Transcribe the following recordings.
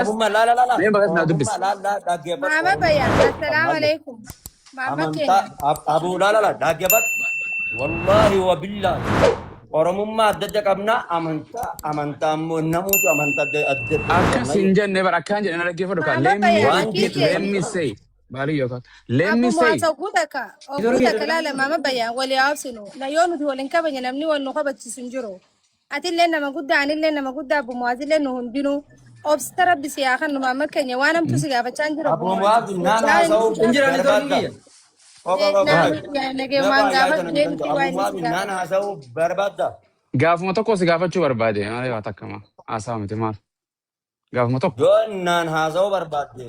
Amma la la la la. Mee bagas naa Amma dubbis. la la dhaggeeffadhu. Mama Bayan, assalamu alaikum. Mama Amantaa Kenya. abuu la la la dhaggeeffadhu. Wallaahi wa billaahi. Oromummaa adda adda qabna amantaa immoo namuutu amantaa adda adda Akka qabna. sin jenne bara akkaan jedhe na dhaggeeffadhu kaa. Mama Bayan, Waan Let me say. Baalii yookaan. Let me Abu say. Muasa Ogutaka lala Mama Bayan, wali awsinu. Na yonu tu walin kabanya namni wanu kabati sinjuro. Atille nama gudda anille nama gudda Abu Muasa le no hundinu. Obstara bisi akan Mama Kenya wanam tu siga bacan juro. Abuu Muwaaz naan haasa'uu barbaadda. Nage manga ba debi Abuu Muwaaz naan haasa'uu barbaadda. Gaafuma tokko si gaafachuu barbaade. Malee waa takka maal. Haasawa miti maal. Gaafuma tokko. Yoo naan haasa'uu barbaadde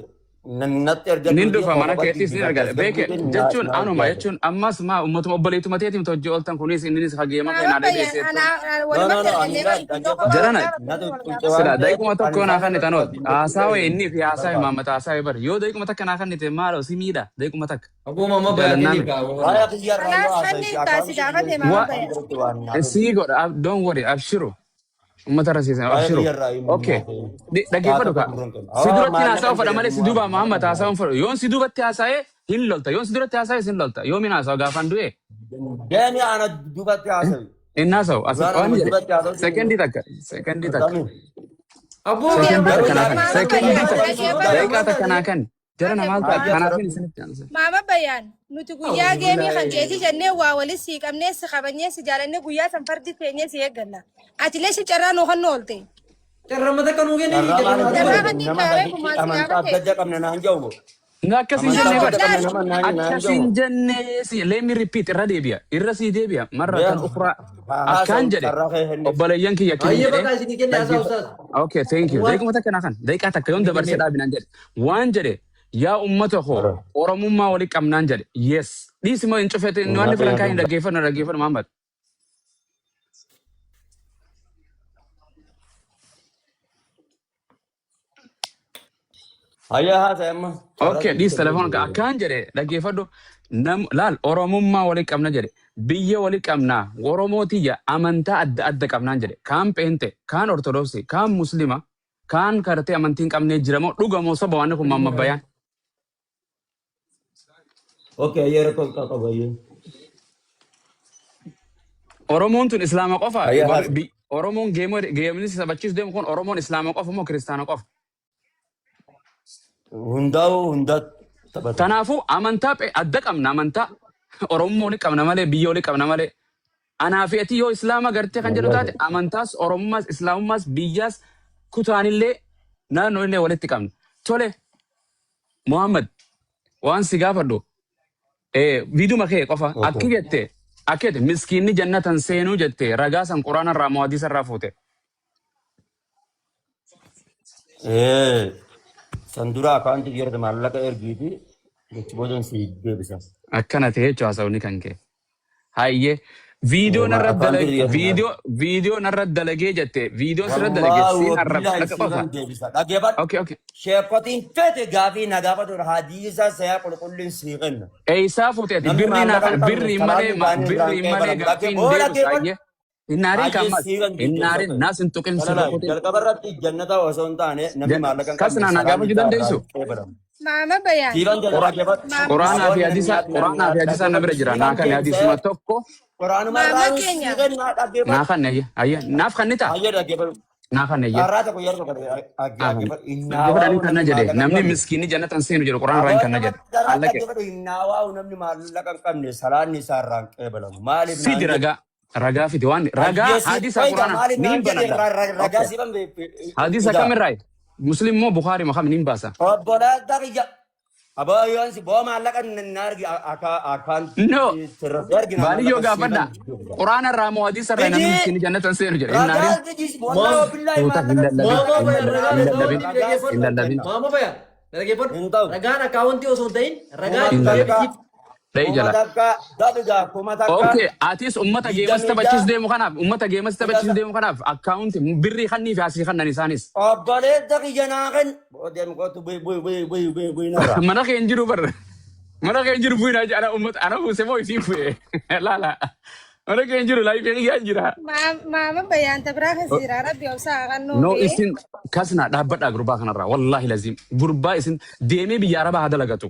natti erga Nin dhufa mana keettis ni argata. Beeke jechuun anuma jechuun ammas maa ummatuma obboleettuma teetiin hojii ooltan kunis innis hageema Mama keenaa Bayan, dheedeessee. ana Sila daa'ikuma tokko naa kan nitan ool. Haasawa inni fi haasawa maammata haasawa bari. Yoo daa'ikuma takka naa kan nite maal si miidha daa'ikuma takka. Abu Mama Bayan ini Sii godha don't worry abshiru. Ummata rasiisan abshiru. Okay. Dhaggeeffadhu kaa. Si duratti haasawa fadha malee si duuba Muhammad haasawa fadhu. Yoon si duubatti haasa'ee hin lolta. Yoon si duratti haasa'ee hin lolta. Yoomin haasawa gaafan du'e. Deemi ana duubatti haasawi. Inni haasawu as waan jedhe. Sekendii takka. Sekendii takka. Abu Sekendii takka naa kan. Sekendii takka. Daqiiqaa takka naa kan. Jara namaal ta'a. Kanaafin isinitti aansa. Mama Bayan, nuti guyyaa geemii kan keeti jennee waa walis sii qabnee si qabannee si jaalannee guyyaa san fardi teenyee si eegganna. Atilee si carraa nu kan oolte. Ramadan kan mungkin ini Nama amantaa adda adda qabna naan jedhu. Akkasin jennee godha. Nama Akkasin jennee si let me repeat irra deebi'a. Irra sii deebi'a. Marra kan ukraa. Akkaan jedhe. Obboleeyyan kiyya kenni Iya jedhe. bakal sini kan ya Ustaz. Okay, thank you. Daqiiquma takka naa kan. Daqiiqaa takka yoon dabarsee dhaabinaan jedhe. Waan jedhe. Yaa ummata koo Oromummaa walii qabnaan jedhe. Yes. Dhiisi moo hin cufete inni waan filan kaa hin dhaggeeffannu Muhammad. Hayya haasa'e amma. Okay, dhiisi telefoon akkaan jedhe dhaggeeffadhu. Laal Oromummaa walii qabna jedhe. Biyya walii qabnaa Oromootiyya amantaa adda adda qabnaan jedhe. Kaan Peente, kaan Ortodoksii, kaan Muslima, kaan kartee amantiin qabnee jiramoo dhugamoo soba waan kun Muhammad Bayaan. Okay, yeroo tokko qabayyo. Oromoon tun Islaama qofa. Ayyaa. Oromoon geemni sabachiisu deemu kun Oromoon Islaama qofa moo Kiristaana qofa? Hundaa taphata. Kanaafuu amantaa adda qabna amantaa Oromoo ni qabna malee biyya walii qabna malee. Anaa fi ati yoo Islaama gartee kan jedhu taate amantaas Oromummaas Islaamummaas biyyaas kutaanillee naannoo illee walitti qabna. Tole Muhammad waan si gaafadhu viiduma kee qofa akki jette akkete miskiinni jannatan seenuu jette ragaa san quraana irraa moo hadiisa irraa fuute. San dura akaantii yeroo maallaqa ergiiti jechi boodan si deebisa. Akkana ta'e jechuun haasawni kan kee. Hayyee viidiyoo narra dalagee jette viidiyoon sirra dalagee siin arrabsa qofa. Dhaggeeffadhu. Okay, okay. Sheekotiin fete gaafii na gaafatu hadiisa sayaa qulqulliin sii kenna. Eessaa fuuteeti birrii malee gaaffiin deebisu hayyee. Innaarin kammas innaarin naas hin tuqin sirra fuutee. Jalqaba irratti jannata osoo hin taane namni maallaqa hin Kas na gaafachuu dandeessu. Mama Bayan. Siiban jala dhaggeeffadhu. Quraanaa fi hadiisa na bira jira. Naa kan hadiisuma tokko Quraanuma irraa sii kenna dhaggeeffadhu. naa kan hayyee naaf kan ni ta'a. Hayyee dhaggeeffadhu. Naa kan hayyee. Har'aa tokko yeroo tokko dhaggeeffadhu. Fudhanii kan na jedhe namni miskiinni jannatan seenu jedhu quraana irraa kan na jedhe. Allaqe. Hinnaawaa namni maallaqa hin qabne salaanni isaa irraa hin qeebalamu. Maaliif Fidi ragaa fidi waan ragaa hadiisa quraana ni banadha. Ragaa siifan Hadiisa kamirraa Muslim moo Bukhari moo kam ni baasa. obboleessa kiyya. Abaayoon si boo maallaqa hin argi akaan. No. Baadiyyoo gaafadha. Quraana irraa moo hadiisa irraa namni miskiinni jannatan seenu jedhe. Innaarin. Hin lallabin. Mama Bayan. Lagi pun Entah. ragaan akaunti osoo hin ta'in ragaa Dha'ii jala. Okay, atis ummata geemas taphachiis deemu kanaaf akkaawunti birrii kannii fi asii kannan isaanis. Obboleessa kiyya naa kan. Deemu kootu bu'i narra. Mana kee hin jiru barra. Mana kee hin jiru bu'inaa jedha ummata ana buuse moo isiin bu'e. Laala. Ora kaya jiru live ini ya jira. Mama bayan tabra khasira rabbi obsa kan No nufi. isin kasna dhabbadha gurbaa kanarraa wallahi lazim gurbaa isin deemee biyya arabaa haada lagatu.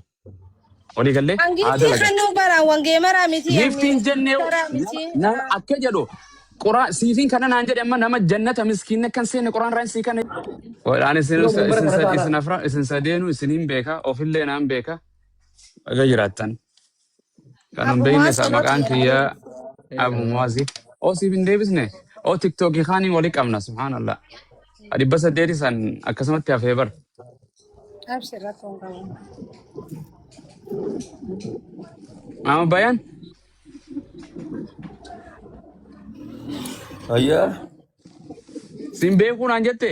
Olii galee Angin haada fi lagatu. khanu bara wange mara miti. Giftiin jennee Mara miti. na akka jedhu qura siifin kana naan jedhe amma nama jannata miskiinne kan seenne quraan raan sii kana. Waan isin sadeenu isiniin beeka ofillee naan beeka aga jiraattan. Kanun Abu beeyne Muaz isaa maqaan kiyyaa Abu Muazi. Oo siifin deebisne oo tiktookii kaanii walii qabna subhaanallah. Dhibba saddeeti san akkasumatti hafee bar. Abshir rakon kamu. Amma bayaan Ayya. siin beekuu naan jette.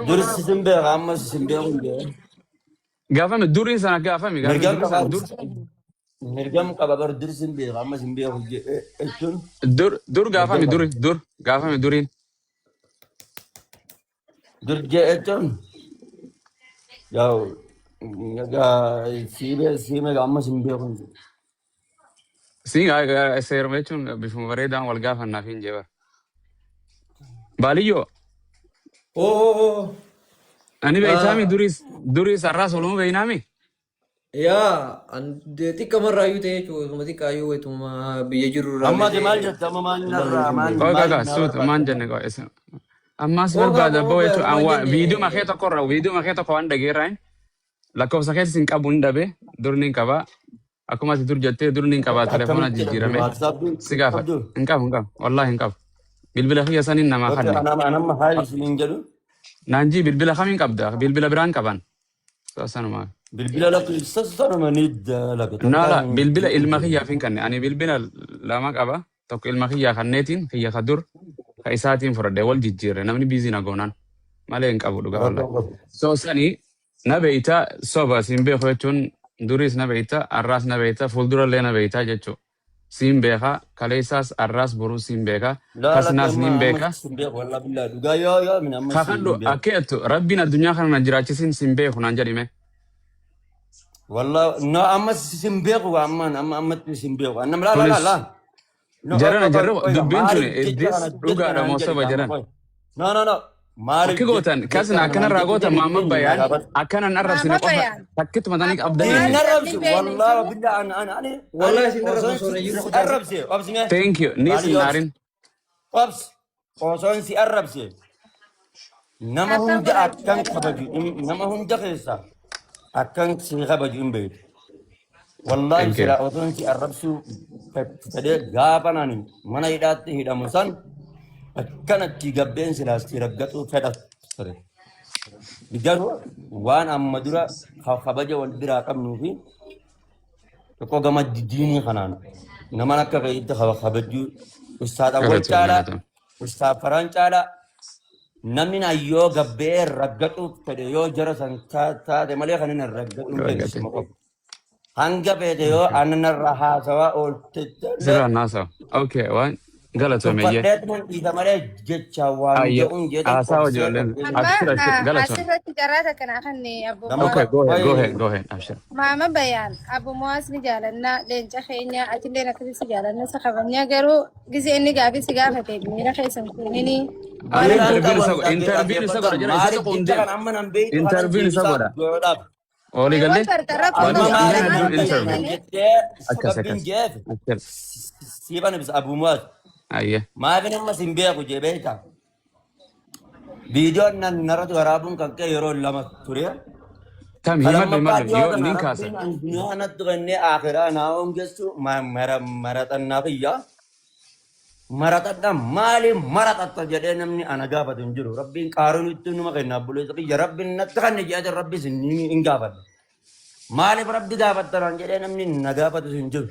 Dur sisin beeka amma sisin beekun jee. Gaafame durii sana gaafame Mirgam durii sana qaba. Mirgam qaba bar dur sin beeka amma sin beekun jee. Jechuun dur gaafame dur gaafame duriin. dur jee jechuun yaw siime amma sin beekun jee. Siin seeruma jechuun bifuma bareedaan wal gaafannaa fi hin jeebar. Baaliyyoo Oh. ani beektaami durii sararaas walumaa beeynaami. Ya, tika marrayu teh cuy, mati kayu itu mah biaya juru Amma de maal jette amma maal narraa maal Kaka suut maan jenne koo isa. Ammas barbaada boo jechuun awwaa viidiyoo makee tokko irraa viidiyoo makee tokko waan dhageerraan lakkoofsa keessa hin qabu hin dhabe durni hin qabaa. Akkuma ati dur jettee durni hin qabaa telefoona jijjiirame si gaafadha. Hin qabu wallaahi hin qabu. Bilbila kiyya saniin namaa kanne. Anamma haali isiniin jedhu Naanjii bilbila kamiin qabda bilbila biraan qaban. Sanumaa. bilbila lakkoofsassanuma ni dalagatu. Naala bilbila ilma kiyyaaf hin kanne ani bilbila lama qaba tokko ilma kiyyaa kanneetiin kiyya ka dur ka isaatiin fudhadhee wal jijjiirre namni biizii na goonaan malee hin qabu dhugaa wallahi. So sanii na beeyta soba siin beeku jechuun duriis na beeyta arraas na beeyta fuuldurallee na beeyta jechuu siin beeka kaleessaas arraas boruu siin beeka kasnaas niin beeka. Kakadhu akkeettu rabbiin addunyaa kana na jiraachisiin siin beeku naan jedhime. Wallah, no amma sin beeku amma sin beeku. Annam la. Jarana dubbiin tuni iddis dhugaadha moo soba jaran. No. Maali. Akki gootan kasna akkanarraa gootan maamma bayaan akkanan arrabsine qofa takkitti matanii qabdanii. Narrabsi wallah billah ani. Wallahi sin narrabsi Arrabsi. Obsime. Thank you. Ni sinaarin. Obs. Osoon si arrabsi. Nama hunda akkan kabaju nama hunda keessa akkan si kabaju hin beeku. Wallahi Thank you. sila osoon si arrabsu fedhee gaafa nani mana hidhaatti hidhamu san akkanatti gabbeen silaas si raggatu fedha ture. Garuu waan amma dura kabaja wal biraa qabnuu fi tokko gama diinii kanaan nama akka fa'iitti kabajuu ustaadha wal caalaa ustaad faraan caalaa namni na yoo gabbee raggatu fedhe yoo jara san taate malee kan inni raggatu hin beeksisuma qofa. Hanga beete yoo annarra haasawaa oolte Sirraa naasawa. Okay waan galatoome iyyee. Fadheetuma dhiita malee jecha waan jedhuun jedhu. Haasaa ijoolleen abshira galatoome. asirratti jaraata kana kanne Abu Okay Muaz. go ahead abshira. Mama bayan Abu Muaz ni jaalanna leenca keenya atillee akkasii si jaalanna isa kabanya garuu gisee inni gaafii si gaafate miira keessan kunini Ani interviewin isa godha jira isa tokko hundee. Interviewin isa godha. Olii gallee. Siifan ibsa Abu Muaz. Ayyee. Maafin amma sin beeku jee beekta. Viidiyoon nan narratti waraabuun kan ka'e yeroo lama ture. Kam himadhu yoo niin kaasa. Addunyaa kanatti kennee akhiraa naa hongeessu maraxannaa fiyyaa. Maraxadha maaliif maraxatta jedhee namni ana gaafatu hin jiru. Rabbiin qaaruun itti numa kenna buleessa kiyya rabbiin natti kan jedhate rabbis hin gaafatu. Maaliif rabbi gaafattan jedhee namni na gaafatu hin jiru.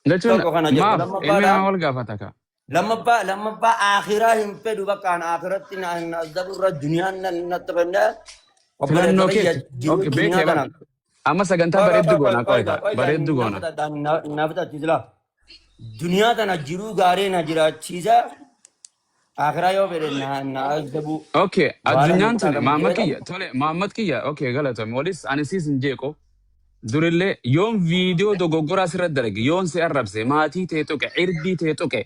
Jechuun maaf ilmi namaa wal gaafata ka. Lammaffaa akhiraa hin fedhu bakka ana akhiratti na azabirra duniyaan natti kennee. Filannoo keetti beekee bara. Amma sagantaa bareeddu goona qoyta bareeddu goona. Naaf tachiisila. Duniyaa tana jiruu gaarii na jiraachisa. Akhiraa yoo fedhe na azabu. Okay addunyaan tun Maamad kiyya tole Maamad kiyya okay galatoome walis ani siis hin jeeqo durillee yoon viidiyoo dogoggoraa asirratti dalage yoon si arrabse maatii ta'e tuqe irdii ta'e tuqe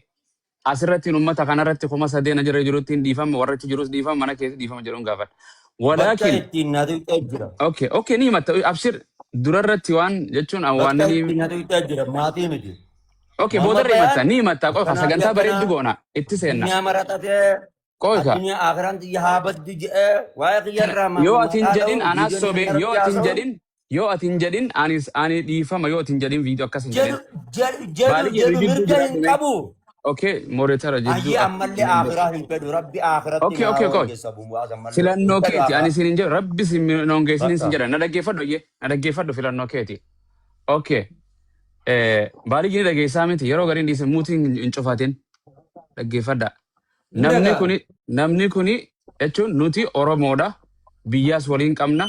asirratti uummata kanarratti kuma sadeena jira jirutti hin dhiifama warra achi jirus dhiifama mana keessa dhiifama jedhuun gaafadha. Bakka Walaakin ittiin na tuqxee jira. okay ni himatta abshir durarratti waan jechuun waan Bakka ni ittiin na tuqxee jira. Maatii miti. okay Mama boodarra bayaan himatta ni himatta qofa kanaaf sagantaa bareeddu yakkanaa goona itti seenna addunyaa maratatee qofa addunyaa akhiran xiyya haa baddu jedhee waa'ee xiyyarraa yoo atiin maqaa jedhin dha'u anaas viidiyoon sobe inni yoo irratti atiin haasa'u jedhin yoo atiin jedhin ani dhiifama yoo atiin jedhin viidiyoo akkas hin jedhu jedhin baadiyyaa jedhu jidduu mirga jira hin dhume qabu. okay mooretara jidduu Ayyee ammallee akhiraa hin fedhu rabbi akhiratti okay na okay okay hooggeessa bumu'aa gammallee filannoo hin fedhu keeti ani akhiraa. sin hin jedhu rabbi sin noongeessin sin Bakka jedha na dhaggeeffadhu iyyee na dhaggeeffadhu filannoo keeti okay baadiyyaa dhageessaa miti yeroo gariin dhiise muutiin hin cufatin dhaggeeffadha Ni namni dhagaa. kuni namni kuni jechuun nuti Oromoodha biyyaas waliin qabna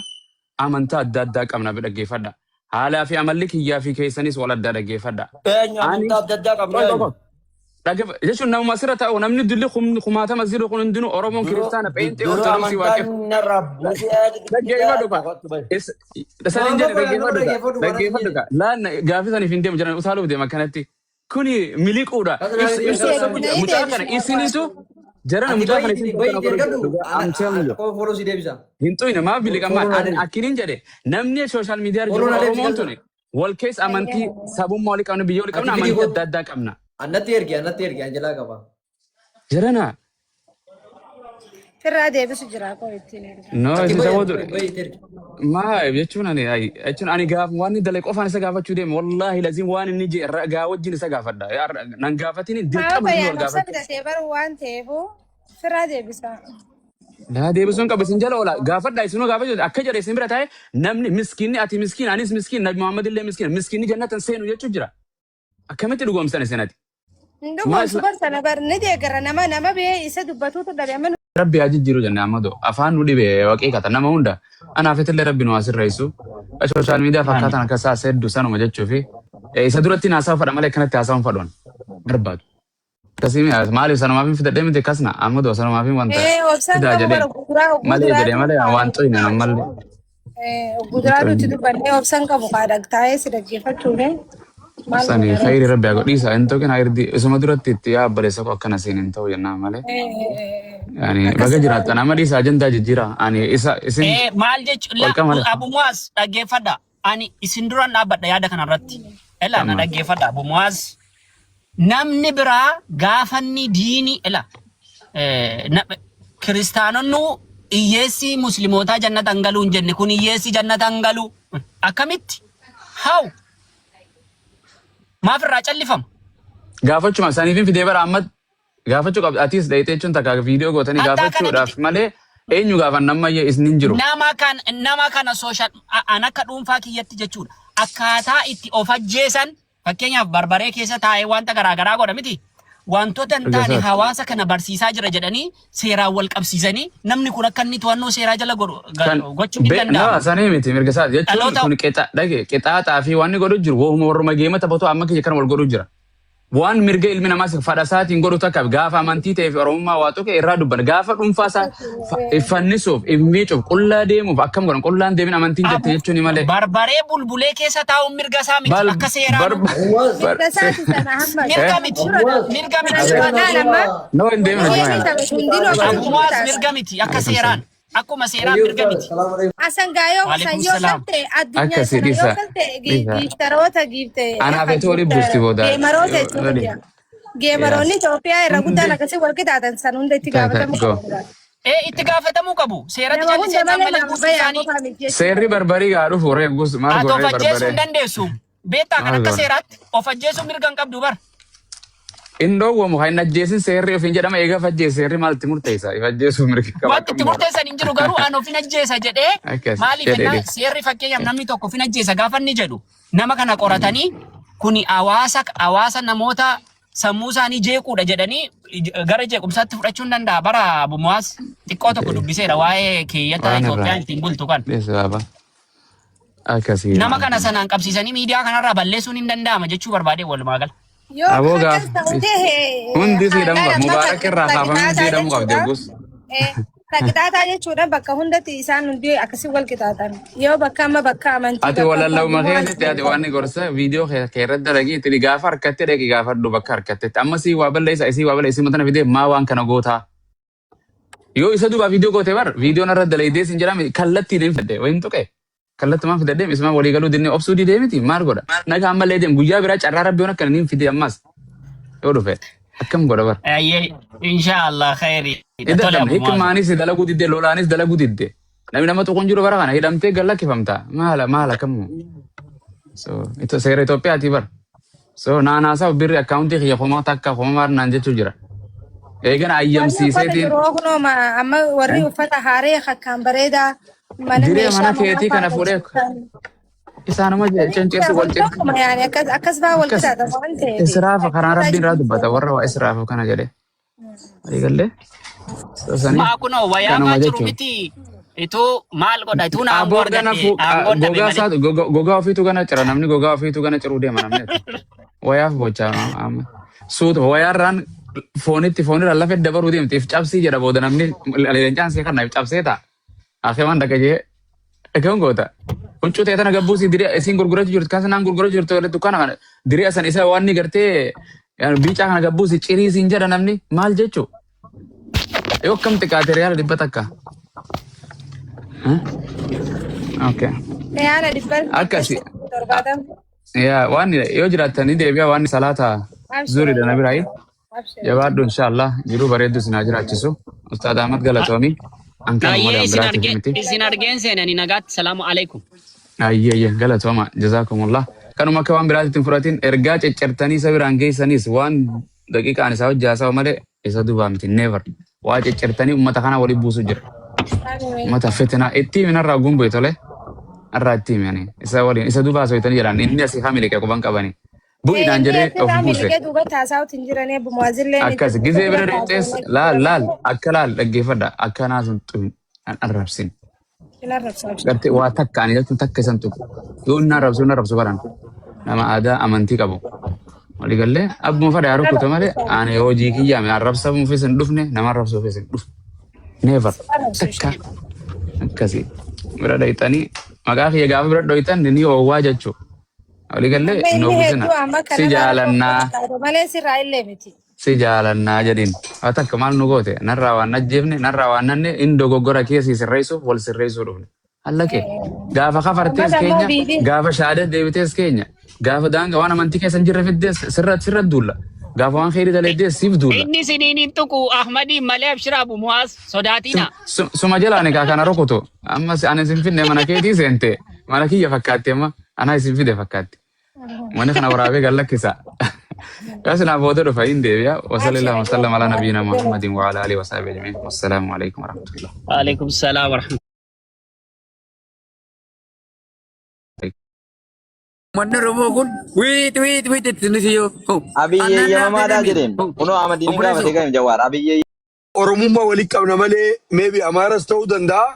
amantaa adda addaa qabna dhaggeeffadha haalaa fi amalli kiyyaa fi keessanis wal addaa dhaggeeffadha Eenyu ani amantaa adda addaa qabna qoy qoy eenyu? qoy jechuun namuma asirra taa'u namni dulli kumaatama jiru kun hundinuu Oromoon kiristaana pheenxee Dura ortodoksii amantaa waaqef narraa buusee dhaggeeffadhu ka tokkotti bahe. isaaniin Muhammad jedhe bayaan nama dhaggeeffadhu ka dhaggeeffadhu dhaggeeffadhu bara hin ka jedhe. laan gaafii saniif hin deemu jiran utaaluuf deema kanatti kuni miliquudha Kasana ibsa Deebisnee mucaa kana deebisnee isinitu jarana ati mucaa kana bayi isin bayi kana deeggardu godhu I'm telling you qofa follow si deebisa. hin xuyne maaf biliqammaan Follow na deebisa. akkiniin jedhe namni sooshaal miidiyaa Follow jiru na deebisa Oromoon galta. tuni wal keessa amantii sabummaa walii qabna biyya walii Ati qabna video amantii godhu. adda addaa qabna Annatti ergi Anjelaa qaba. jarana Firraa deebisu jira koo ittiin erga. no Ati isin bayi sabootu bayi ergi. maa jechuun ani gaaf waan inni dalee qofaan isa gaafachuu deeme wallaahi laziim waan inni je gaa wajjin isa gaafadha nan gaafatiin Maama dirqama inni bayyaan wal obsa gaafatu bitatee baru waan ta'eefu firraa deebisa. daa deebisuun qabu isin jala oola gaafadha isinuu gaafachuu akka jedhe isin bira taa'e namni miskiinni ati miskiin anis miskiin nabi Muhammad illee miskiin miskiinni jannatan seenu jechuu jira akkamitti dhugoomsan isinati Hindu maa goonsu isla barsa na bar ni deeggara nama bee isa dubbatuutu dhabe amma rabbi haa jijjiiru jenne ammadoo afaan nu dhibe waqii kata nama hunda anaafetillee rabbi nu asirreessu sooshaal miidiyaa fakkaatan akka isaa seddu sanuma jechuu fi isa duratti naasaa fadha malee kanatti haasawun fadhuun barbaadu. Akkasii maaliif sanumaaf hin fidadhee miti akkasna ammadoo sanumaaf hin wanta obsaan fidaa qabu jedhee bara guduraa malee jedhee malee waan xuyne nammallee guduraa nuti dubbannee obsaan qabu kaadhag taa'ee si dhaggeeffachuune maal sani godhanii. khayri rabbi haa godhiisa hin ta'u kina irdi isuma duratti itti yaa abbadeessa koo akkana siin hin ta'u jennaan malee yani baga jiraattan amma dhiisa ajandaa jijjiira ani isa isin Maal jechuun walqa malee Abu Muaz dhaggeeffadha. Ani isin duraan dhaabbadha yaada kanarratti. Ela na amma dhaggeeffadha Abu Muaz. Namni biraa gaafanni diini ela kiristaanonni hiyyeessi muslimootaa jannata hin galuu hin jenne kun hiyyeessi jannata hin galu akkamitti haw maaf irraa callifama gaafachuma saniif hin fidee bara amma gaafachuu qabdi atis dhayitee jechuun takka viidiyoo gootanii addaa kana gaafachuudhaaf miti malee eenyu gaafan nammayye isin hin jiru. nama kana social an akka dhuunfaa kiyyatti jechuudha akkaataa itti of ajjeesan fakkeenyaaf barbaree keessa taa'ee wanta garaagaraa godha miti wantoota hin taane Ergasaati. hawaasa kana barsiisaa jira jedhanii seeraan wal qabsiisanii namni kun akka inni to'annoo seeraa jala Kan gochuun hin no danda'amu. sanii miti mirga isaati jechuun Dhaloota kun qixaaxaa fi waan godhu jiru wooma warruma geema taphatu amma kiyya kana wal godhu jira. Waan mirga ilmi namaa fadha isaatiin godhu takka gaafa amantii ta'ee fi oromummaa waa tokko irraa dubban gaafa dhuunfaa isaa iffannisuuf miicuuf qullaa deemuuf akkam godhan qullaan deemin amantiin jette jechuun malee. barbaree bulbulee keessa taa'uun mirga isaa miti Bal akka seeraan Mirga isaati sana hamma mirga miti mirga miti kanaan amma no hin deemne isheen jima tapha hundinuu yana. akkasuma Abuwaas taasisan. mirga miti akka seeraan akkuma seeraan mirga miti. Asan gaayoo Waalaikum san yoo salaam. galte addunyaa Akkasii sana yoo dhiisa galte dhiisa giiftaroota giifte anaaf itti olii buusti booda geemaroota Itoophiyaa. Geemaroonni Itoophiyaa irra guddaan hundi akkasii wal qixaatan san hunda itti gaafatamuu go qabu. Itti gaafatamuu qabu. Seeratti Nama hunda jalliseetaan malee malee nama buusuu bayaan isaanii qofaa miti jechuudha. seerri barbarii gaa dhufu reegus maal haa godhee of ajjeesuu hin barbaree dandeessu. Beektaa kan maal akka godha. seeraatti of ajjeesuu mirga hin qabdu bar. Indhoowwamu kan ajjeesin seerri ofiin jedhama egaa fajjees seerri maalti murteessa if ajjeesuu mirgi qaba Wanti itti akkam murteessan hin jiru garuu an ofin ajjeesa jedhee akkas maaliif jedhee ennaa seerri fakkeenyaaf namni tokko ofin ajjeesa gaafa inni jedhu nama kana qoratanii kuni hawaasa namoota sammuu isaanii jeequudha jedhanii gara jeequmsaatti fudhachuu hin danda'a bara Abumaas xiqqoo tokko dubbiseera waa'ee keeyyata waan irraa Itoophiyaan ittiin bultu kan. dheessa baaba akkasii Nama kana sanaan qabsiisanii miidiyaa kanarraa balleessuun hin danda'ama jechuu barbaade walumaa gala. Yoo aboo akkas gaaf ta'u ta'e hundi siidhamu qaba haadhaan mubaarak irraa kaafamee qixaataa siidhamu qaba jechuudha. deeggus Qixaaxaa jechuudha bakka hundatti isaan hundi akkasii wal qixaaxan. Yoo bakka amma bakka amantii Ati walalla'uma keessatti ati waan gorsa viidiyoo keerratti dalagii itti gaafa harkattee dhaqi gaafadhu bakka harkattetti amma sii waa balleessa isii waa balleessa isii matana fidee maa waan kana gootaa. Yoo isa duuba viidiyoo goote bar viidiyoon irra dalaydee sin jedhame kallattii deem fidde wayin tuqe kallattumaan fidaddeem isuma walii galuu dinnee obsuu didee miti maal godha naga ammallee deem guyyaa biraa carraa rabbiyoon akka niin fide ammas yoo dhufe akkam godha bar. Inshallah khairi. Idda hikmaanis dalaguu didde lolaanis dalaguu didde namni nama tuqun jiru bara kana hidhamtee gallakkifamta maala kammu. So ito seera Itoophiyaati bar. So naanaasaa birri akkaawuntii kiyya homaa takka homaa naan jechuu jira. Eegana ayyamsiiseetiin. Amma warri uffata haaree akkaan bareedaa mana Diree mana keetii kana fuudhee isaanuma cenceessu wal ceessu. Akkas baa wal qixaaxa waan ta'eef. Israafa karaa rabbiin irraa dubbata warra waa israafa kana jedhee. Eegallee. Maa kunoo wayaa jiru miti. Itu maal godha itu naa gogaa ofiitu gana cira namni gogaa ofiitu gana ciruu deema namni. Wayaaf bochaa suuta wayaarraan foonirra lafa dabaruu deemteef cabsii jedha booda namni leencaan see kan naaf cabsee ta'a. Akee waan dhagajee egaan goota. Huccuu ta'e tana gabbuusii diree isiin gurgurachuu jirtu kan sanaan gurgurachuu jirtu dukkaana kana diree san isa waan ni gartee biicaa kana gabbuusii ciriisiin jedha namni maal jechuu. Yoo akkam xiqqaate reyaala dhibba takka. Okay. Reyaala dhibba akkasi. Waan yoo jiraatanii deebi'a waan salaata zurii dana biraayi. Jabaadhu inshallah jiruu bareeddu sinaa jiraachisu. Ustaad Ahmad Galatoomii. Isin argeen seenanii nagaatti salaamu alaikum. Ayye galatooma jazakumullah. Kanuma akka waan biraatti hin fudhatin ergaa ceccertanii isa biraan geessanis waan daqiiqaan isaa hojjaasaa malee isa dubaa miti never. Waa ceccertanii uummata kana waliin buusu jira. Uummata fetinaa itti minarraa gumbu'e tole. Irraa itti himanii isa waliin isa dubaa soitanii jedhan inni asii hamilee quban qabanii. Bu'idhaan jedhee of buuse. Akkas gizee bira deemtees laal akka laal dhaggeeffadha akka naasun arrabsin. Gartee waa takka ani jechuun takka isan tuqu yoo inni arrabsu baran nama aadaa amantii qabu. Waliigallee abbuma fadha yaa rukuta malee ani hojii kiyyaame arrabsamuufis hin dhufne nama arrabsuufis hin dhufne. Never takka akkasii bira dhayxanii maqaa kiyya gaafa bira dhayxan ni oowwaa jechuudha. Waliigallee noobusina si jaalannaa jedhin haa takka maal nu goote narraa waan ajjeefne narraa waan nanne inni dogoggora keessii sirreessuuf wal sirreessuu dhufne hallaqee gaafa kafartees keenya gaafa shaadee deebitees keenya gaafa daanga waan amantii keessan jirre fiddees sirrat duulla gaafa waan kheyrii daleeddees siif duulla. Inni siniin tuqu Ahmadii malee abshiraabu mu'aas sodaatina. Suma jalaane kaa kana rukutu amma ani sin finne mana keetii seente mana kiyya fakkaatti amma anaa isin fide fakkaatti. Mana kana waraabee gallakkisa. Kasnaa booda dhufa hin deebi'a. Wasallallahu wasallam ala nabiyyina Muhammadin wa ala alihi wa sahbihi ajma'in. Wassalamu alaikum wa rahmatullah. Wa alaikum salam wa rahmatullah. Manni Oromoo kun wiit itti nuti yoo. Abiyyee yamamaadhaa jedheen. Kunoo Ahmadiin gaafatee kan jawaar abiyyee. Oromummaa walitti qabna malee maybe Amaaras ta'uu danda'a.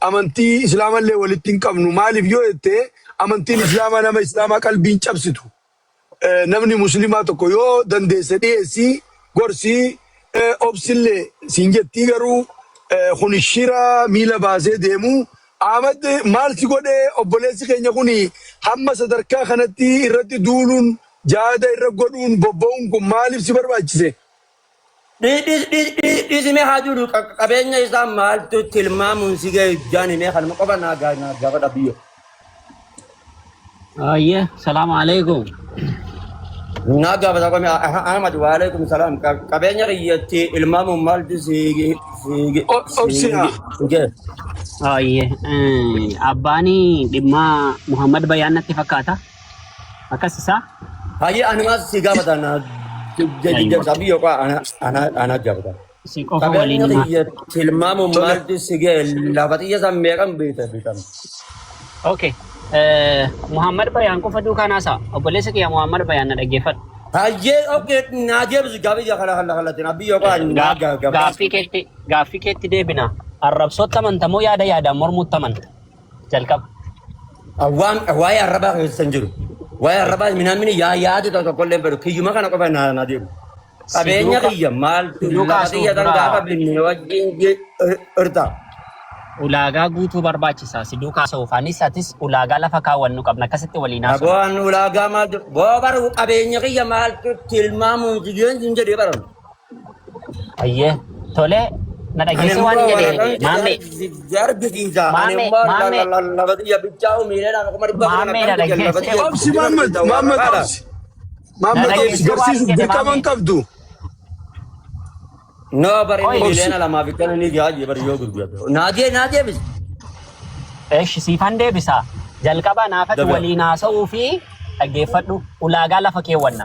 Amantii Islaamallee walitti hin qabnu. Maaliif yoo jettee amantiin Islaamaa nama Islaamaa qalbiin cabsitu. Namni Muslimaa tokko yoo dandeesse dhiyeessii gorsii obsillee siin jettii garuu kun shira miila baasee deemu. Ahmad maal si godhee obboleessi keenya kuni hamma sadarkaa kanatti irratti duuluun jaada irra godhuun bobba'uun kun maaliif si barbaachise? Dhiisimee haa jiru qabeenya isaa maaltu tilmaamuun si ga'e jaanimee kanuma qofa naa gaafa dhabiyyo. Ayye salaamu alaikum. Naa gaafa qome Ahmad wa alaikum salaam qabeenya kiyyatti ilmaamuun maaltu si ga'e? Ayye abbaani dhimma Muhammad Bayaanatti fakkaata akkas isaa. Hayye animaas si gaafata naa jajjabiyyo qaa ana gaafata. Si qofa waliin tilmaamuun maaltu si ga'e lafa xiyya san meeqan beektan? Okay. Muhammad Bayaan qofa duukaa isaa obboleessa kiyya Muhammad Bayaan na dhaggeeffadhu. Hayyee okay naa deebisu gaafii kala biyyo qaa gaaffii keetti deebina. Arrabsoota amantamoo yaadaan mormuutti amanta jalqaba. Waa'ee arrabaa keessan jiru. Waa'ee arrabaa minamni yaadu tokkollee beeku kiyyuma kana qofa naa deebisu. Qabeenya kiyya maal lafa xiyya tan gaafa binne wajjin irta. Ulaagaa guutuu barbaachisa. Si duukaa soofaanis atis ulaagaa lafa kaawwannu qabna akkasitti waliin haasofna. Aboon ulaagaa maal boo baru qabeenya kiyya maal tilmaamuun jiyyeen sin jedhee baran. Ayyee tole na dhageesse waan jedhee maamme. Jarbisiisa. Ani immoo lafa xiyya bichaa umiidhaan akkuma dhibba Maamme na dhageesse. Obsi Muhammad obsi. Muhammad obsi garsiisuuf dirqaman qabdu. No, bari umiidhaan alamaa biqilaa ni gaajee bari yoo gurguratu. Naadiyee bis. Eesh siifan deebisa. Jalqaba naafati waliin haasa'uu fi dhaggeeffadhu ulaagaa lafa keewwanna.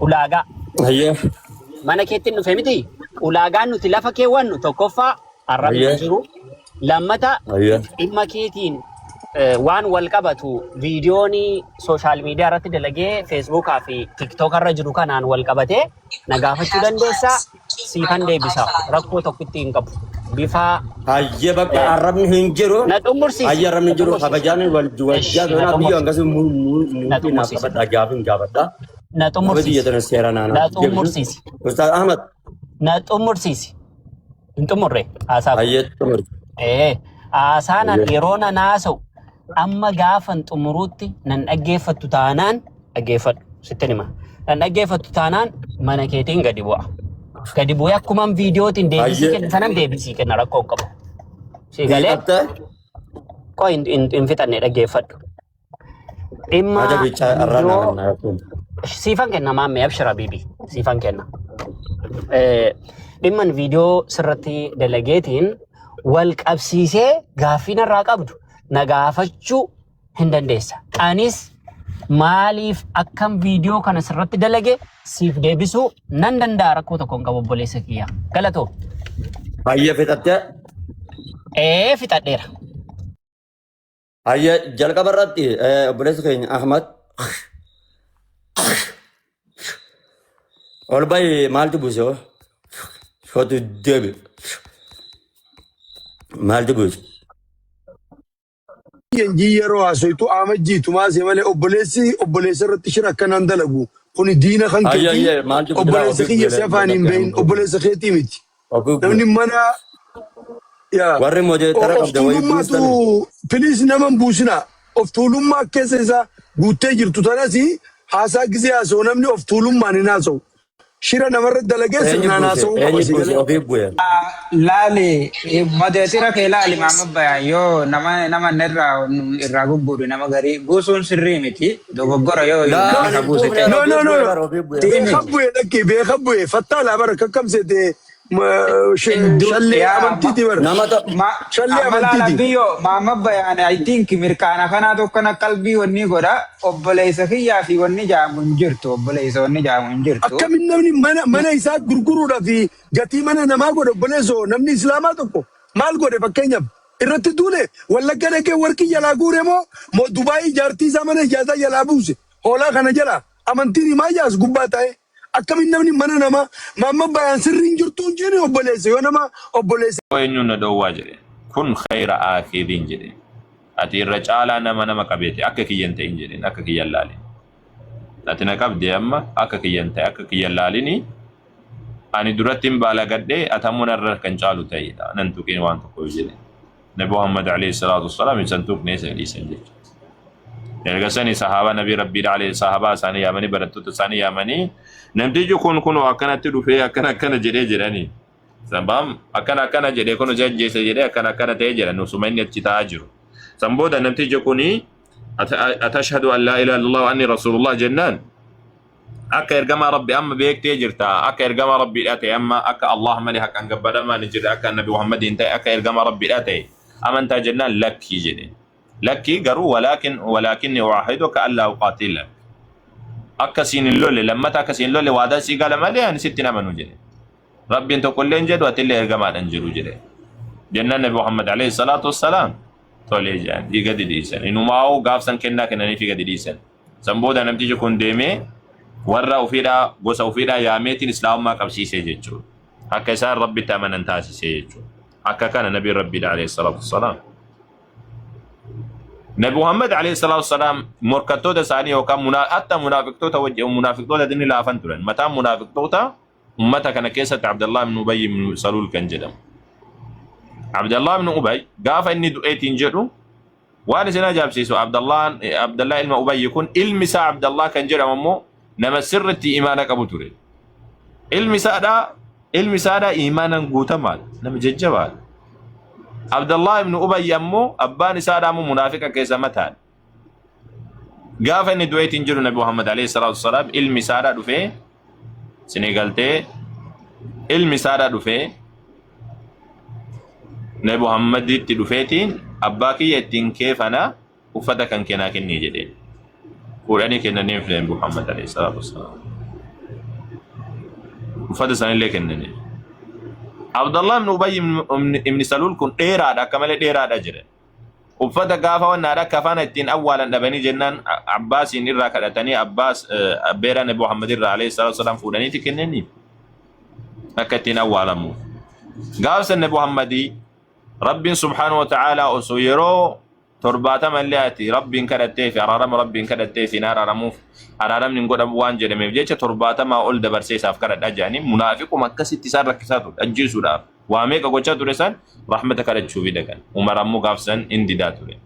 Ulaagaa. Ayyee. Mana keetti hin dhufe miti. Ulaagaan nuti lafa keewwannu tokkoffaa arrabni jiru. Lammata dhimma keetiin waan wal qabatu viidiyoonii sooshaal miidiyaa irratti dalagee feesbuukaa fi tiktookaa irra jiru kanaan wal qabatee na gaafachuu dandeessaa siifan deebisa rakkoo tokkotti hin qabu bifa Ayyee bakka arrabni hin jiru. na xumursiisi. Ayyee arrabni hin jiru kabajaan wajjaa doonaa biyya hangasi muutii naaf qabadhaa gaafin gaafadhaa. Na xumursiisi. Biyya tana seera naannoo. Na xumursiisi. Ustaz Ahmad. Na xumursiisi. Hin xumurre haasaaf. Ayyee xumur. Haasaan yeroo na naasa'u amma gaafan xumuruutti nan dhaggeeffattu taanaan dhaggeeffadhu sittin hima. Nan dhaggeeffattu taanaan mana keetiin gadi bu'a. Gadi bu'ee akkuman viidiyootiin deebisii kenna sanan deebisii kenna rakkoo hin qabu. Si galee qoo hin fixanne dhaggeeffadhu. Dhimma siifan kenna maamme abshira bibi siifan kenna. Dhimman viidiyoo sirratti dalageetiin wal qabsiisee gaaffii narraa qabdu na gaafachuu hin dandeessa. Anis maaliif akkam viidiyoo kana sirratti dalage siif deebisuu nan danda'a rakkoo tokko hin qabu obboleessa kiyya. Galatoo. Ayyee fixattee. Fixadheera. Ayyee jalqaba irratti obboleessa keenya Ahmad. Ol bahi maaltu buuse hoo? Shootu deebi. Maaltu buuse? Yenjii yeroo haasoitu amajjiitu maasee malee obboleessa irratti shira akkanaan dalagu. Kuni diina kan keetii obboleessa kiyya si afaan hin beeyin obboleessa keetii miti. Namni mana warri modeetara qabda wayii buustan. Filiis nama hin buusina. Of tuulummaa keessa isaa guuttee jirtu tanas haasaa gisee haasa'u namni of tuulummaan hin haasa'u. Shira namarra dalagee sirnaan haasa'uu qaba si galee. Laali modeetira kee laali maama bayaa yoo nama irraa gugguudhu nama garii buusuun sirrii miti dogoggora yoo kana buusite. No. Beeka bu'ee fattaa laa bara kakkamseete shallee amantiiti bara. Shallee amantiiti. Maama bayaan I think mirkaana kanaa tokkana qalbii wanni godha obboleessa kiyyaa fi wanni jaamu hin jirtu obboleessa wanni jaamu hin jirtu. Akkamiin namni mana isaa gurguruudhaa fi gatii mana namaa godhe obboleessoo namni islaamaa tokko maal godhe fakkeenyaaf irratti duule wallagga dhaqee warqii jalaa guure moo Dubaayii jaartii isaa mana ijaasaa jalaa buuse hoolaa kana jala amantiin himaa jaas gubbaa ta'e. Akkamiin namni mana namaa maamma bayaan sirriin jirtu hin jedhe obboleessa yoo nama obboleessa. Eenyuun na dhoowwaa jedhe kun khayra aakhiiriin jedhe ati irra caalaa nama qabeete akka kiyyan ta'in jedheen akka kiyyan laalin ati na qabde amma akka kiyyan ta'e akka kiyyan laalini ani duratti hin baalagadhee atammuun irra kan caalu ta'edha nan tuqeen waan tokko jedhe Nabi Muhammad alayhi salaatu wassalaam isan tuqnee isa dhiisan jechuudha. Ergasanii sahaaba nabi rabbii alayhi sahaaba isaanii yaamanii barattoota isaanii yaamanii namtichi kun akkanatti dhufee akkana jedhee jedhanii sabam akkana jedhee kun jajjeessa jedhee akkana ta'ee jedhan usuma inni achi ta'aa jiru. San booda namtichi kuni atashhadu an laa ilaaha illallah wa anni rasulullah jennaan akka ergamaa rabbi amma beektee jirta akka ergamaa rabbiidha ta'e amma akka Allah malee haqqan gabbadamaa ni jirre akka nabi Muhammadiin ta'e akka ergamaa rabbiidha ta'e amantaa jennaan lakkii jedhe. Lakki garuu walaakinni waahiduka allaa uqaatila akkasiin hin lolle lammata akkasiin lolle waadaa sii gala malee ani sitti namanu jedhe rabbiin tokkollee hin jedhu atillee ergamaadhaan jiru jedhe jennaan nabi Muhammad alayhi salaatu wassalaam tolee jedhan dhiiga didhiisan inumaa'uu gaafsan kennaa kennanii fi gadi dhiisan san booda namtichi kun deemee warra ofiidhaa gosa ofiidhaa yaameetiin islaamummaa qabsiisee jechuudha akka isaan rabbitti amanan taasisee jechuudha akka kana nabi rabbiidha alayhi salaatu wassalaam. Nabi Muhammad alayhi salatu wassalam morkattoota isaanii yookaan hatta munaafiqtoota wajjin munaafiqtoota dinni laafan turan. Mataan munaafiqtoota ummata kana keessatti Abdullah ibn Ubay ibn Salul kan jedhamu. Abdullah ibn Ubay gaafa inni du'eetiin jedhu waan isin ajaa'ibsiisu Abdullah ilma Ubay kun ilmi isaa Abdullah kan jedhamu ammoo nama sirriitti imaana qabu ture. Ilmi isaadha imaanan guutamaa nama jajjabaadha. Abdullah ibn Ubay ammoo abbaan isaadha ammoo munaafiqa keessa mataan. Gaafa inni du'eetiin jedhu Nabi Muhammad alayhi salatu wassalam ilmi isaadha dhufee sinii galtee ilmi isaadha dhufee Nabi Muhammaditti dhufeetiin abbaa kiyya ittiin keefana uffata kan kennaa kennii jedheen. Fuudhanii kennanii fi Nabi Muhammad alayhi salatu wassalam. Uffata isaanillee kennanii. Abdullah ibn Ubay ibn Salul kun dheeraadha akka malee dheeraadha jedhe. Uffata gaafa wannaadha akka afaan ittiin awwaalan dhabanii jennaan Abbaasiin irraa kadhatanii Abbaas abbeera Nabi Muhammad irraa alayhi salatu wassalam fuudhaniiti kennanii akka ittiin awwaalamu. Gaafsa Nabi Muhammadii Rabbiin subhaanahu wa ta'ala osoo yeroo 70 illee ati Rabbiin kadhattee fi araarama Rabbiin kadhattee fi araaramuuf araaramni hin godhamu waan jedhameef jecha 70 ol dabarsee isaaf kadhadhaa jedhanii munaafiquma akkasitti isaan rakkisaa ture ajjeesuudhaaf waa meeqa gochaa ture san rahmata kadhachuufi dhaqan. Umar ammoo gaafsan hin didaa ture.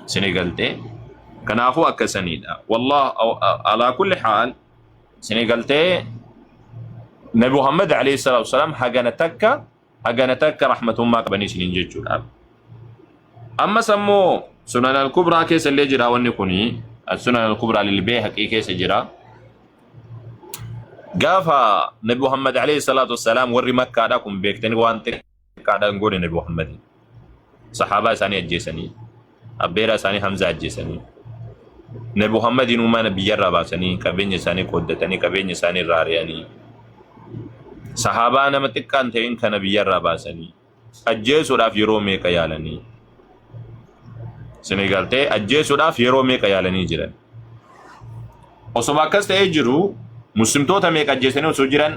Sinii galtee kanaafuu akkasaniidha. Wallah alaa kulli haal sinii galtee Nabi Muhammad alayhi salatu wassalam hagana takka rahmatummaa qabanii siniin jechuudhaaf. Amma sammoo sunan al-kubraa keessa illee jira wanni kuni sunan al-kubraa lil-Bayhaqii keessa jira. Gaafa Nabi Muhammad alayhi salatu wassalam warri Makkaadha kun beektanii waan xiqqaadhaan goone Nabi Muhammad sahaabaa isaanii ajjeesanii abbeera isaanii Hamza ajjeesanii Nabi Muhammadin uumana biyyarraa baasanii qabeenya isaanii qooddatanii qabeenya isaanii irraa ari'anii sahaabaa nama xiqqaan ta'in kana biyyarraa baasanii ajjeesuudhaaf yeroo meeqa yaalanii sinii galtee ajjeesuudhaaf yeroo meeqa yaalanii jiran. Osoma akkas ta'ee jiru muslimtoota meeqa ajjeesanii osoo jiran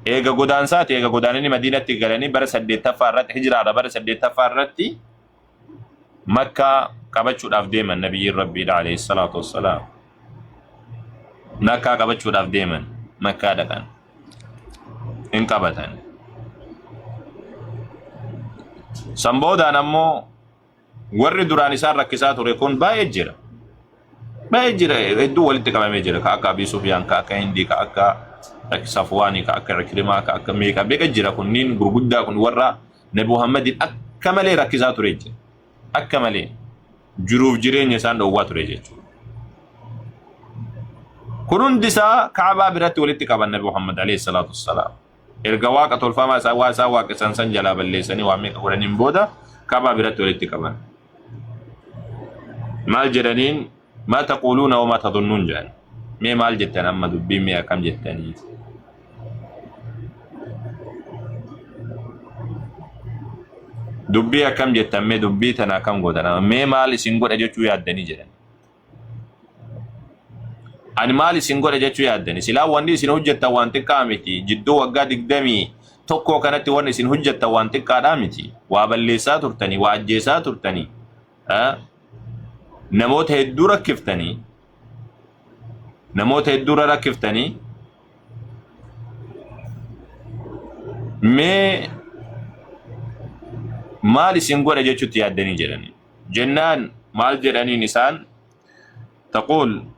eega godaansaati eega godaananii Madiinatti galanii bara 8ffaa irratti hijraadha bara 8ffaa irratti Makkaa qabachuudhaaf deeman Nabiyyiin Rabbiidha alayhi salaatu wassalaam. Makkaa qabachuudhaaf deeman Makkaa dhaqan hin qabatan. Samboodaan ammoo warri duraan isaan rakkisaa ture kun baay'ee jira hedduu walitti qabamee jira ka akka Abii Sufyaan ka akka Hindii ka akka Safwaanii ka akka Ikrimaa ka akka meeqa beeka jira kunniin gurguddaa kun warra Nabi Muhammadin akka malee rakkisaa ture jira akka malee jiruuf jireenya isaan dhowwaa ture jechuudha. Kun hundisaa Kaabaa biratti walitti qaban Nabi Muhammad alayhi salatu wassalaam. Erga waaqa tolfamaa isaa waa isaa waaqessan san jalaa balleessanii waan meeqa godhaniin booda Kaabaa biratti walitti qaban. Maal jedhaniin maa taquuluuna wa maa tadunnuun jedhan. Mee maal jettan amma dubbii mee akkam jettanii? Dubbii akkam jettan mee dubbii tana akkam godhan mee maal isin godha jechuu yaaddanii jedhan. Ani maal isin godha jechuu yaaddanii silaa wanni isin hojjettan waan xiqqaa miti jidduu waggaa 21 kanatti wanni isin hojjettan waan xiqqaadhaa miti waa balleessaa turtanii waa ajjeesaa turtanii namoota hedduu rakkiftanii mee maal isin godha jechuutti yaaddanii jedhanii jennaan maal jedhaniin isaan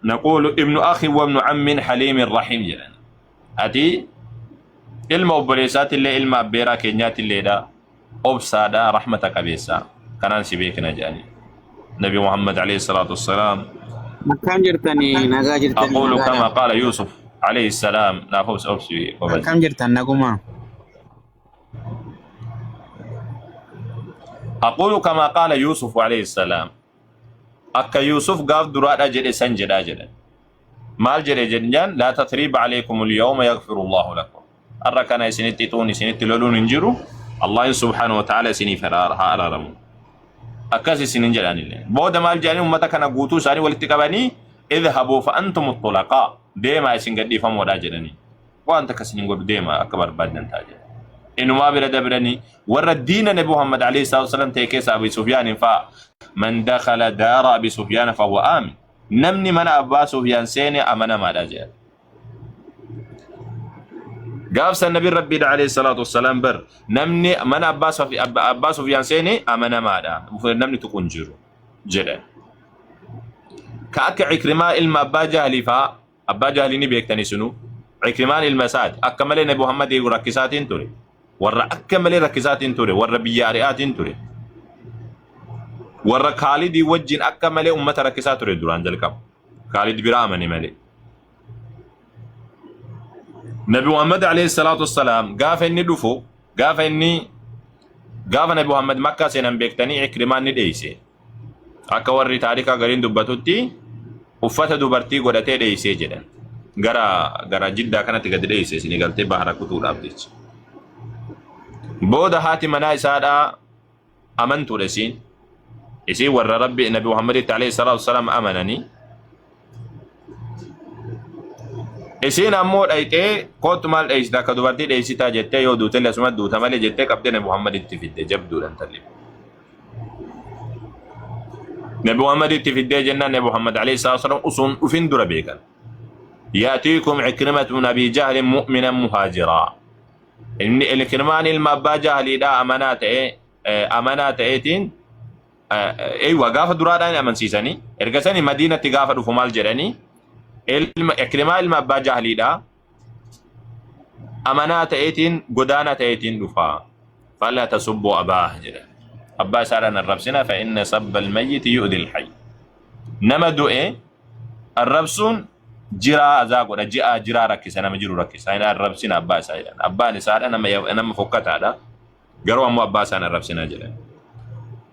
نقول ابن أخي وابن عم حليم رحيم جلن أتي علم أبريسات اللي علم أبيرا كنيات اللي دا أبسادا رحمتك بيسا كانان سبيكنا جاني نبي محمد عليه الصلاة والسلام كم جرتني نجا جرتني أقول كما قال يوسف عليه السلام نافوس أبسي كم جرتني نجوما أقول كما قال يوسف عليه السلام أكا يوسف قاف درادة جدي سنجدا جدا مال جدي جدًا لا تثريب عليكم اليوم يغفر الله لكم أركنا سنتي توني سنتي لولون انجرو الله سبحانه وتعالى سني فرارها على رمو أكاسي سننجلان الله بود مال جاني أمتا كان قوتو ساني والاتقاباني اذهبوا فأنتم الطلقاء ديما يسنقدي فمودا جدني وأنت كسنين قد ديما أكبر بدن تاجر إنما برد برني ور الدين نبي محمد عليه الصلاة والسلام تيكيس أبي سفيان من دخل دار أبي سفيان فهو آمن نمني من أبا سفيان سيني أمنا ما داجر قابس النبي ربي عليه الصلاة والسلام بر نمني من أبا سفيان سيني أمنا ما دا نمني تكون جرو جدا كأك عكرماء علم أبا جهلي أبا جهلي نبيك سنو عكرمان المساد أكمل نبي محمد وركزات توري ورا أكمل ركزات توري ورا بياريات توري ورا خالد وجين أكمل أمة ركزات توري دوران جلكم خالد برامني مالي نبي محمد عليه الصلاة والسلام قاف إني دفو قاف نبي محمد مكة سنن بيكتني عكرمان نديسي أكوري تاريخا غرين دبتوتي وفتا دبرتي قدتي ديسي جدا gara jidda kanatti gadi dheeyse isin galtee bahara kutuudhaaf jecha booda haati manaa isaadha amantuudha isiin warra rabbi nabi muhammaditti alayhi salaatu wasalaam amananii isiin ammoo dhayxee kootu maal dheeysita akka dubartii dheeysitaa jettee yoo duute lasuma duuta malee jettee qabdee nabi muhammaditti fidde jabduudhaan talli nabi muhammaditti fiddee jennaan nabi muhammad alayhi salaatu wasalaam usuun dhufin dura beekan يأتيكم عكرمة من أبي جهل مؤمنا مهاجرا إن الكرمان المبا جهل دا أمانات إيتين أيوة قافة درادين أمن سيساني إرقساني مدينة قافة دفمال جراني الكرمان المبا جهل دا أمانات إيتين قدانة إيتين دفا فلا تسبوا أباه جرا أبا سارنا الربسنا فإن سب الميت يؤذي الحي نمدو الربسون جرا أزاق ولا جرا ركيس أنا مجرو ركيس أنا الربسين أباس أيضا أباني صار أنا مفكت هذا قروا مو أباس أنا الربسين أجلا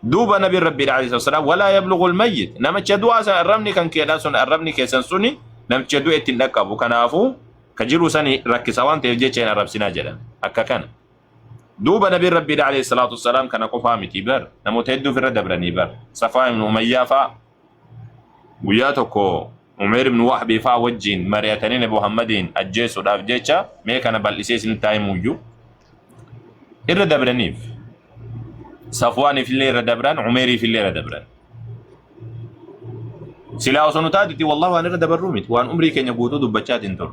دوب نبي ربي عليه الصلاة والسلام ولا يبلغ الميت نما تشدوا أصلا الرمني كان كذا سن الرمني كيسن سني نما تشدوا إتنكب وكان عفو كجرو سني ركيس أوان تيجي أنا الربسين أجلا أكا كان دوب نبي ربي عليه الصلاة والسلام كان قفامي تبر نما تهدو في الردبر نبر صفاء من أمية وياتكو عمر بن وهب فا وجين مريتنين ابو محمدين اجيسو داف جيتشا مي كان بالاسيس نتاي موجو الردبرنيف صفوان في الليل ردبران عميري في الليل ردبران سلاو سنتادتي والله وانا ردبروميت وان عمري كان يقودو دبچات انتر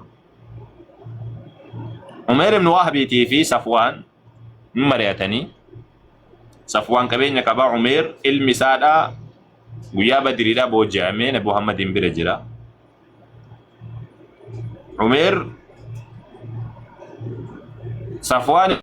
عمر بن وهب تي في صفوان مريتني صفوان كبين كبا عمر المسادا ويا بدري دا بوجامين ابو محمد بن برجرا عمر صفوان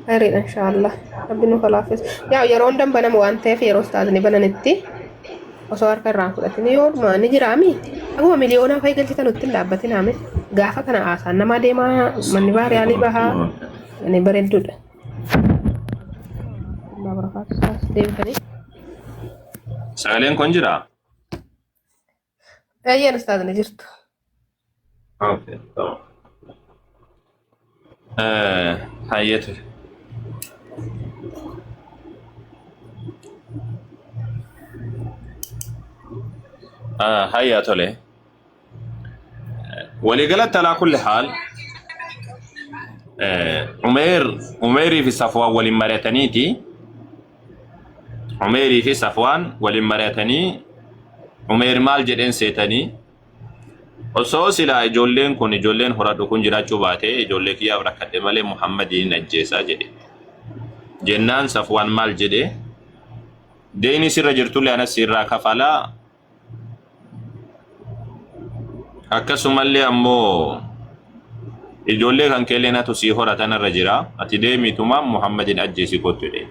خير إن شاء الله ربنا خلافس يرون دم بنا موانته في روستازني بنا نتي وصور كرام كلتني يور ما نجي رامي أقوى مليونا في قلت تنوتين لعبتين عامل قافة كنا آسان نما ديما من نبار يعني بها يعني بردود الله بركاته ديم تاني سألين كونجرا أي أستاذ نجرت اوكي تمام حياته حياته له ولقلت على كل حال عميري في الصفوة أول مرتنيتي عميري في صفوان ولمراتني عمير مال جدين سيتني وصوص لا إجولين كون إجولين هرادو كون جرا چوباته إجولين كي أبرا كتمالي محمدين نجيسا جدي جنان صفوان مال جدي ديني سر جرتو لأنا سر كفالا أكسوم اللي أمو إجولين كان كلنا تسي هراتنا رجرا أتدي تمام محمدين أجيسي كوتو دي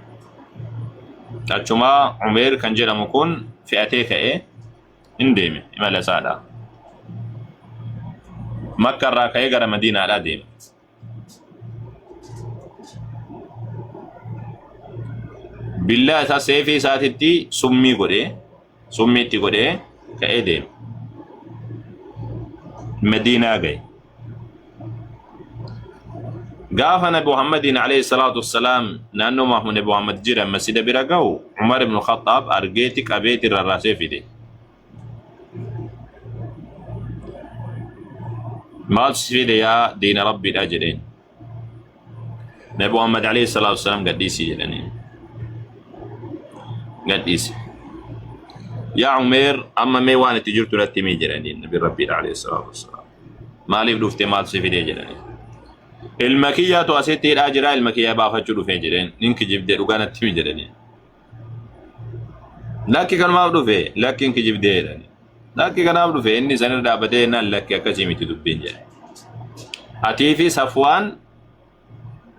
أجمع عمير كان جرا مكون في أتيك إيه إنديمي إما لسادا مكة راكاي غير مدينة على ديم بالله تا سيفي ساتتي سمي غدي سميتي غدي كايديم مدينة غي غاف نبي محمد عليه الصلاة والسلام نانو محمد نبي محمد جرا مسجد برغاو عمر بن الخطاب ارغيتك ابيتي الراسي في دي ما تسفيد يا دين ربي الأجرين نبي محمد عليه الصلاة والسلام قديسي جلني قديسي يا عمير أما ميوان تجرت لتمي جلني نبي ربي عليه الصلاة والسلام ما لي بدو ما تسفيد جلني المكية تواسيتي الأجراء المكية بافتشلو في جلين نينك جبدي وكانت تمي جلني لكن كان ما بدو في لكن كجبدي جلني لكن كان أبدو في إني سنر دابتين لك كسيمي تدبين جاي أتي في صفوان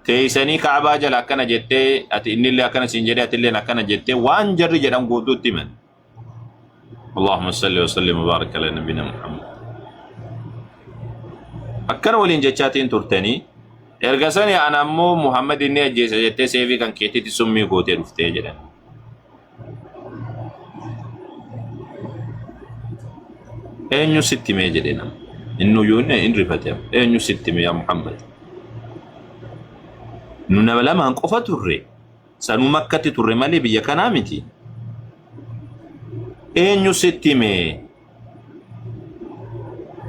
تيسني كعبة جل أكنا جتة أتي إني اللي أكنا سنجري أتي اللي أكنا جتة وان جري جرام قدو تمن اللهم صل وسلم وبارك على نبينا محمد أكنا ولين جتاتين ترتني إرجسني أنا مو محمد إني أجلس جتة سيفي كان كيتي تسمي قوتي رفتي جرام أين ستمي جدنا إنه يون إن رفتهم أين ستمي يا محمد ننبلا ما نقفة ترى سنو مكة ترى مالي بيا كنامتي أين ستمي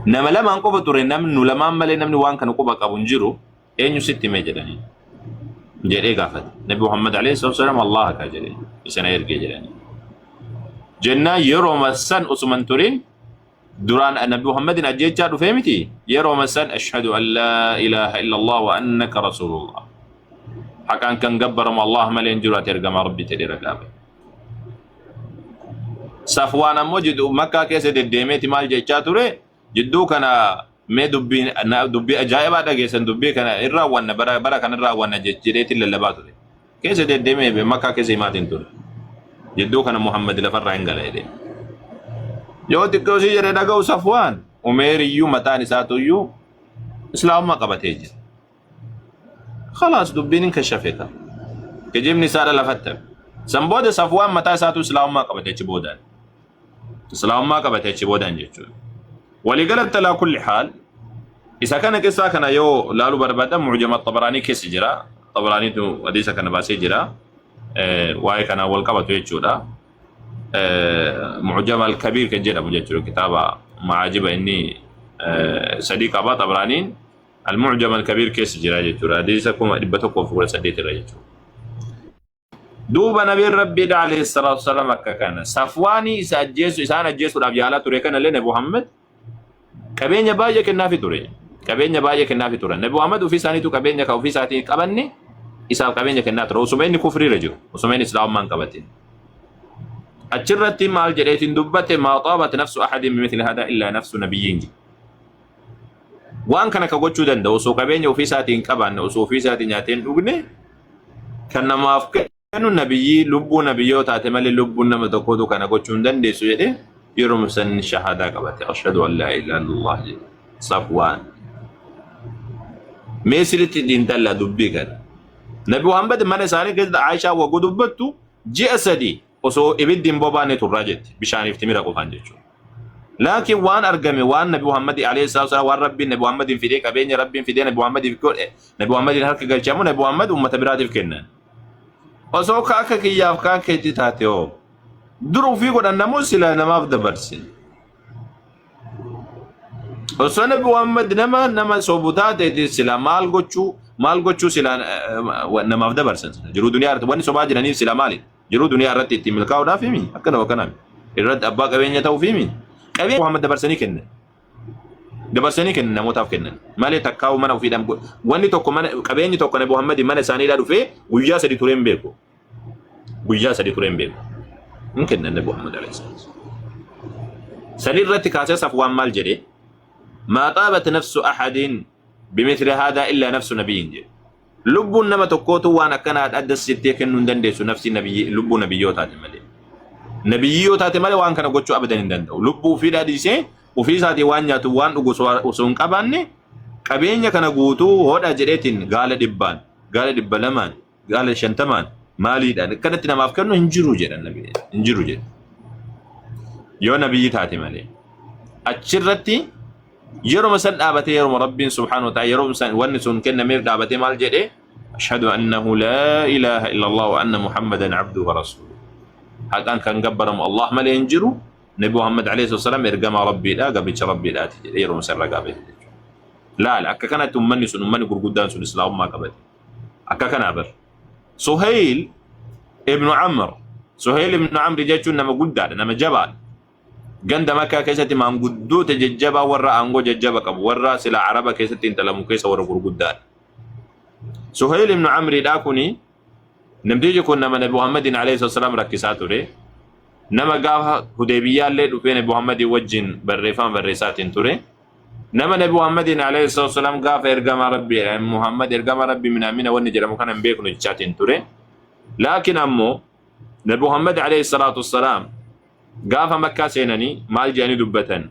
نملا ما نقفة ترى نم نلما مالي نم نوان كانوا كوبا كابونجرو أين ستمي جدنا جري قافت نبي محمد عليه الصلاة والسلام الله كاجري إسنا يرجع جدنا جنة يروم السن أسمان تورين دوران النبي محمد أجيتشا فهمتي يرو مسان أشهد أن لا إله إلا الله وأنك رسول الله حكا كان قبرم الله ملين جرات يرقم ربي تدي رقابه صفوان موجود مكة كيسة الديميت مال جيتشا توري جدو كان مي دبي أجايب هذا كيسة دبي كان إرى وانا برا كان إرى وانا جيتشيريت اللباتوري كيسة الديميت بمكة كيسة ماتين توري جدو كان محمد لفرع انقل إيدي yoo xiqqoo si jedhe dhaga'u Safwaan Umeeriyyuu mataan isaatuyyuu islaamummaa qabatee jira. Khalaas dubbiin hin kashafeeta. Kijibni isaadha lafattame. San booda Safwaan mataa isaatu islaamummaa qabatee achi boodaan. Islaamummaa qabatee achi boodaan jechuudha. Waliigalatti alaa kulli haal isa kana keessaa kana yoo laaluu barbaadan mucjama Xabaraanii keessa jira. Xabaraaniitu hadiisa kana baasee jira. Waa'ee kanaa wal qabatu jechuudha. معجم الكبير كجدا مجتر كتابة معاجبة إني صديق أبا طبرانين المعجم الكبير كيس جراجة ترى ديسكم أدبتكم فوق سديت الرجل دوب نبي ربي عليه الصلاة والسلام كان صفواني سجيس إسان الجيس والأبيالات تريكنا لنا محمد كبين يبايا كنا في تري كبين يبايا كنا في تري نبي محمد وفي ساني تو كبين يكا وفي ساتي كبني إسان كبين يكنا ترى وسمين كفري رجل وسمين إسلام من كبتين أجرت مال جريت دبته ما طابت نفس أحد بمثل هذا إلا نفس نبيين وان كان كوجو دند وسو كبين وفي ساتين كبان وسو في ساتين ياتين دغني كان ما فكنو نبي لب نبيو تاتمل لب نما تكودو كان كوجو دند سو يدي يرم سن شهاده كبت أشهد أن لا إله إلا الله صفوان ميسرت دين دلا دبي كان نبي محمد من سالي قد عائشة وقدبتو جسدي osoo ibiddin bobaane turrajetti bishaaniif timira qofaan jechuudha. Laakiin waan argame waan Nabi Muhammad alayhi salatu wasallam waan Rabbiin Nabi Muhammadin fidee qabeenya Rabbiin fidee Nabi Muhammadiif godhe Nabi Muhammadin harka galchamu Nabi Muhammad ummata biraatiif kennan. Osoo ka akka kiyyaaf kaan keetti taate oo dura ofii godhannamoo sila namaaf dabarsin. Osoo Nabi Muhammad nama sobutaa ta'e sila maal gochuu sila namaaf dabarsan. Jiru duniyaa irratti wanni sobaa jiraniif sila maali? jiru duniyaa irratti itti milkaa'uudhaaf himi akkana wakana irratti abbaa qabeenya ta'uu fi himi qabeenya Muhammad dabarsanii kennan namootaaf kennan malee takkaa'u mana ofiidhaan wanni tokko mana qabeenyi tokko Nabi Muhammad mana isaaniidhaa dhufee guyyaa sadi tureen beeku hin kennan Nabi Muhammad alayhi salaam sani irratti kaasee Safwaan maal jedhe maa xaabat nafsu ahadin bimithli haadaa illaa nafsu nabiyyin jedhe lubbuun nama tokkootu waan akkanaa addas jettee kennuu hin dandeessu nafsi lubbuu nabiyyootaati malee waan kana gochuu abadan hin danda'u lubbuu ofiidhaa dhiisee ofii isaatii waan nyaatu waan dhugu osoo hin qabaanne qabeenya kana guutuu hodha jedheetiin gaala 100 gaala 200 gaala 50 maaliidhaan akkanatti namaaf kennu hin jiru jedhan nabi hin jiru jedhe yoo nabiyyi taate malee achirratti yeroo san dhaabatee yeroo rabbiin subhaanahu wa ta'ala yeroo san wanni sun kennameef dhaabatee maal jedhe ashhadu annahu laa ilaaha illa allah wa anna muhammadan abduhu wa rasuluhu haqaan kan gabbaramu allah malee hin jiru nabi muhammad alayhi wasallam ergama rabbiidha gabicha rabbiidhaati jedhe yeroo san ragaabee laal akka kanatti ummanni sun ummanni gurguddaan sun islaamummaa qabate akka kana bar Suhayl ibn Amr jechuun nama guddaadha nama jabaadha ganda Makkaa keessatti maanguddoota jajjabaa warra aangoo jajjaba qabu warra sila Araba keessatti intalamu keessa warra gurguddaadha Suhayl ibn Amr dha kuni namtichi kun nama Nabi Muhammadin alayhi wasallam rakkisaa ture nama gaafa Hudaybiyyaa illee dhufee Nabi Muhammadin wajjin barreessaatiin ture nama Nabi Muhammadin alayhi wasallam gaafa ergama rabbi minamina wanni jedhamu kana hin beeknu jechaatiin ture laakiin ammoo Nabi Muhammad alayhi salatu wassalam gaafa Makkaa seenanii maal jedhanii dubbatan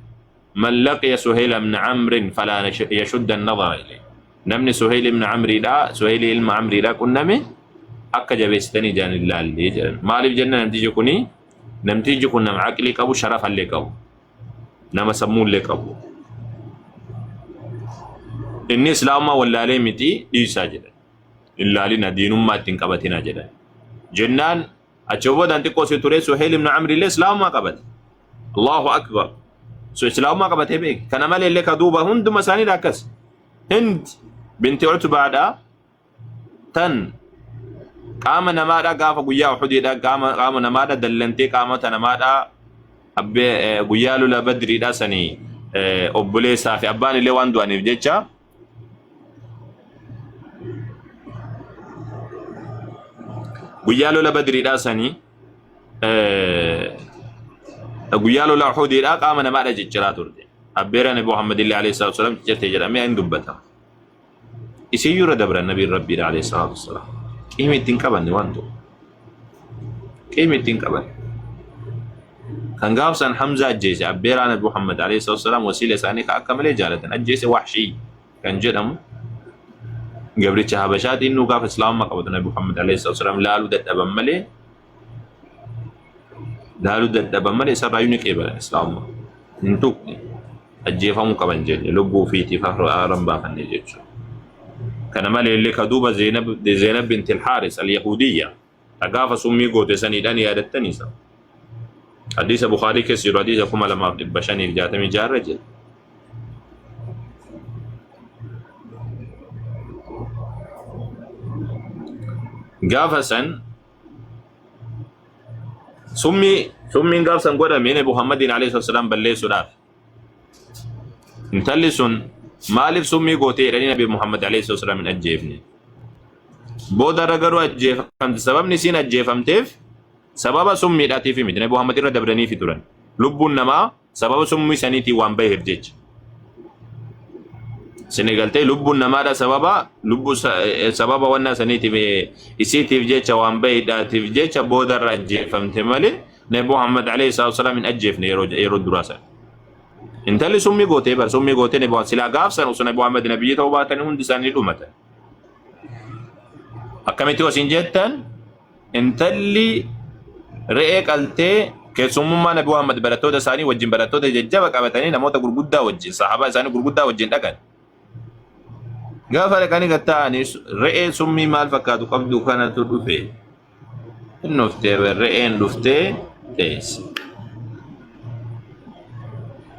man laqiya Suhayl ibn Amr fala yashudda an-nadhara ilayhi namni Suhayl ibn Amr ilma Amr qunname akka jabeessitanii jedhanii ilaallee jedhan maaliif jenna namtichi kun nama aqlii qabu sharafa illee qabu nama sammuu illee qabu inni islaamummaa wallaalee miti dhiisaa jedhan illaalina diinummaa ittiin qabatina jedhan jennaan achi boodaan xiqqoo si ture Suhayl ibn Amr illee islaamummaa qabate Allahu akbar so islaamummaa qabatee beek kana malee illee ka duuba hunduma isaanii akkas Hind binti Utbaadha tan qaama namaadha gaafa guyyaa Uhudiidha qaama namaadha dallantee qaamata namaadha abbee guyyaa lola Badriidha sanii obboleessaa fi abbaan illee waan du'aniif jecha guyyaa lola Badriidha sanii guyyaa lola Uhudiidha qaama namaadha jijjiraa turte abbeera Nabi Muhammad alayhi salatu wasallam jijjirtee jedhamee hin dubbata isiyyuu irra dabra Nabi Rabbiidha alayhi salatu wasallam qiimi ittiin qabanne waan ta'u qiimi ittiin qabanne kan gaafsan Hamza ajjeese abbeera Nabi Muhammad alayhi salatu wasallam wasiila isaanii ka akka malee jaalatan ajjeese Wahshii kan jedhamu gabricha habashaatiin nu gaafa islaamummaa qabatu Nabi Muhammad alayhi salatu wasallam laaluu dadhaban malee isarraayyuu ni qeebalan islaamummaa hin tuqne ajjeefamuu qaban jenne lubbuu fiitiif haran baafanne jechuudha kana malee illee ka duuba Zaynab binti al-Haaris al-Yahudiyya gaafa summii goote saniidhaan yaadattaniisa hadiisa Bukhaarii keessa jiru hadiisa 2566 jedha gaafa san summiin gaafsan godhame Nabi Muhammadin alayhi wasallam balleessuudhaaf intalli sun maaliif summii gootee jedhanii Nabi Muhammad alayhi wasallam hin ajjeefne booda garuu ajjeefamte sababni isiin ajjeefamteef sababa summiidhaatiif miti Nabi Muhammad irra dabranii fi turan lubbuun namaa sababa summii saniitiin waan baheef jecha Senegaltee lubbuun namaadha sababa wanna saniitiif isiitiif jecha waan baheedhaatiif jecha booda irra ajjeefamte malee Nabi Muhammad alayhi wasallam hin ajjeefne yeroo duraasan intalli summii gootee Nabi Muhammad silaa gaafsan osoo Nabi Muhammad nabiyyi ta'uu baatanii hundi isaanii dhumatan akkamitti wasiin jettan intalli re'ee qaltee keessummummaa Nabi Muhammad barattoota isaanii wajjin barattoota jajjaba qabatanii namoota gurguddaa wajjin sahaabaa isaanii gurguddaa wajjin dhaqan gaafa dhaqanii gatta'anii re'ee summii maal fakkaatu qabdu kanatu dhufe innuftee re'een dhuftee teesse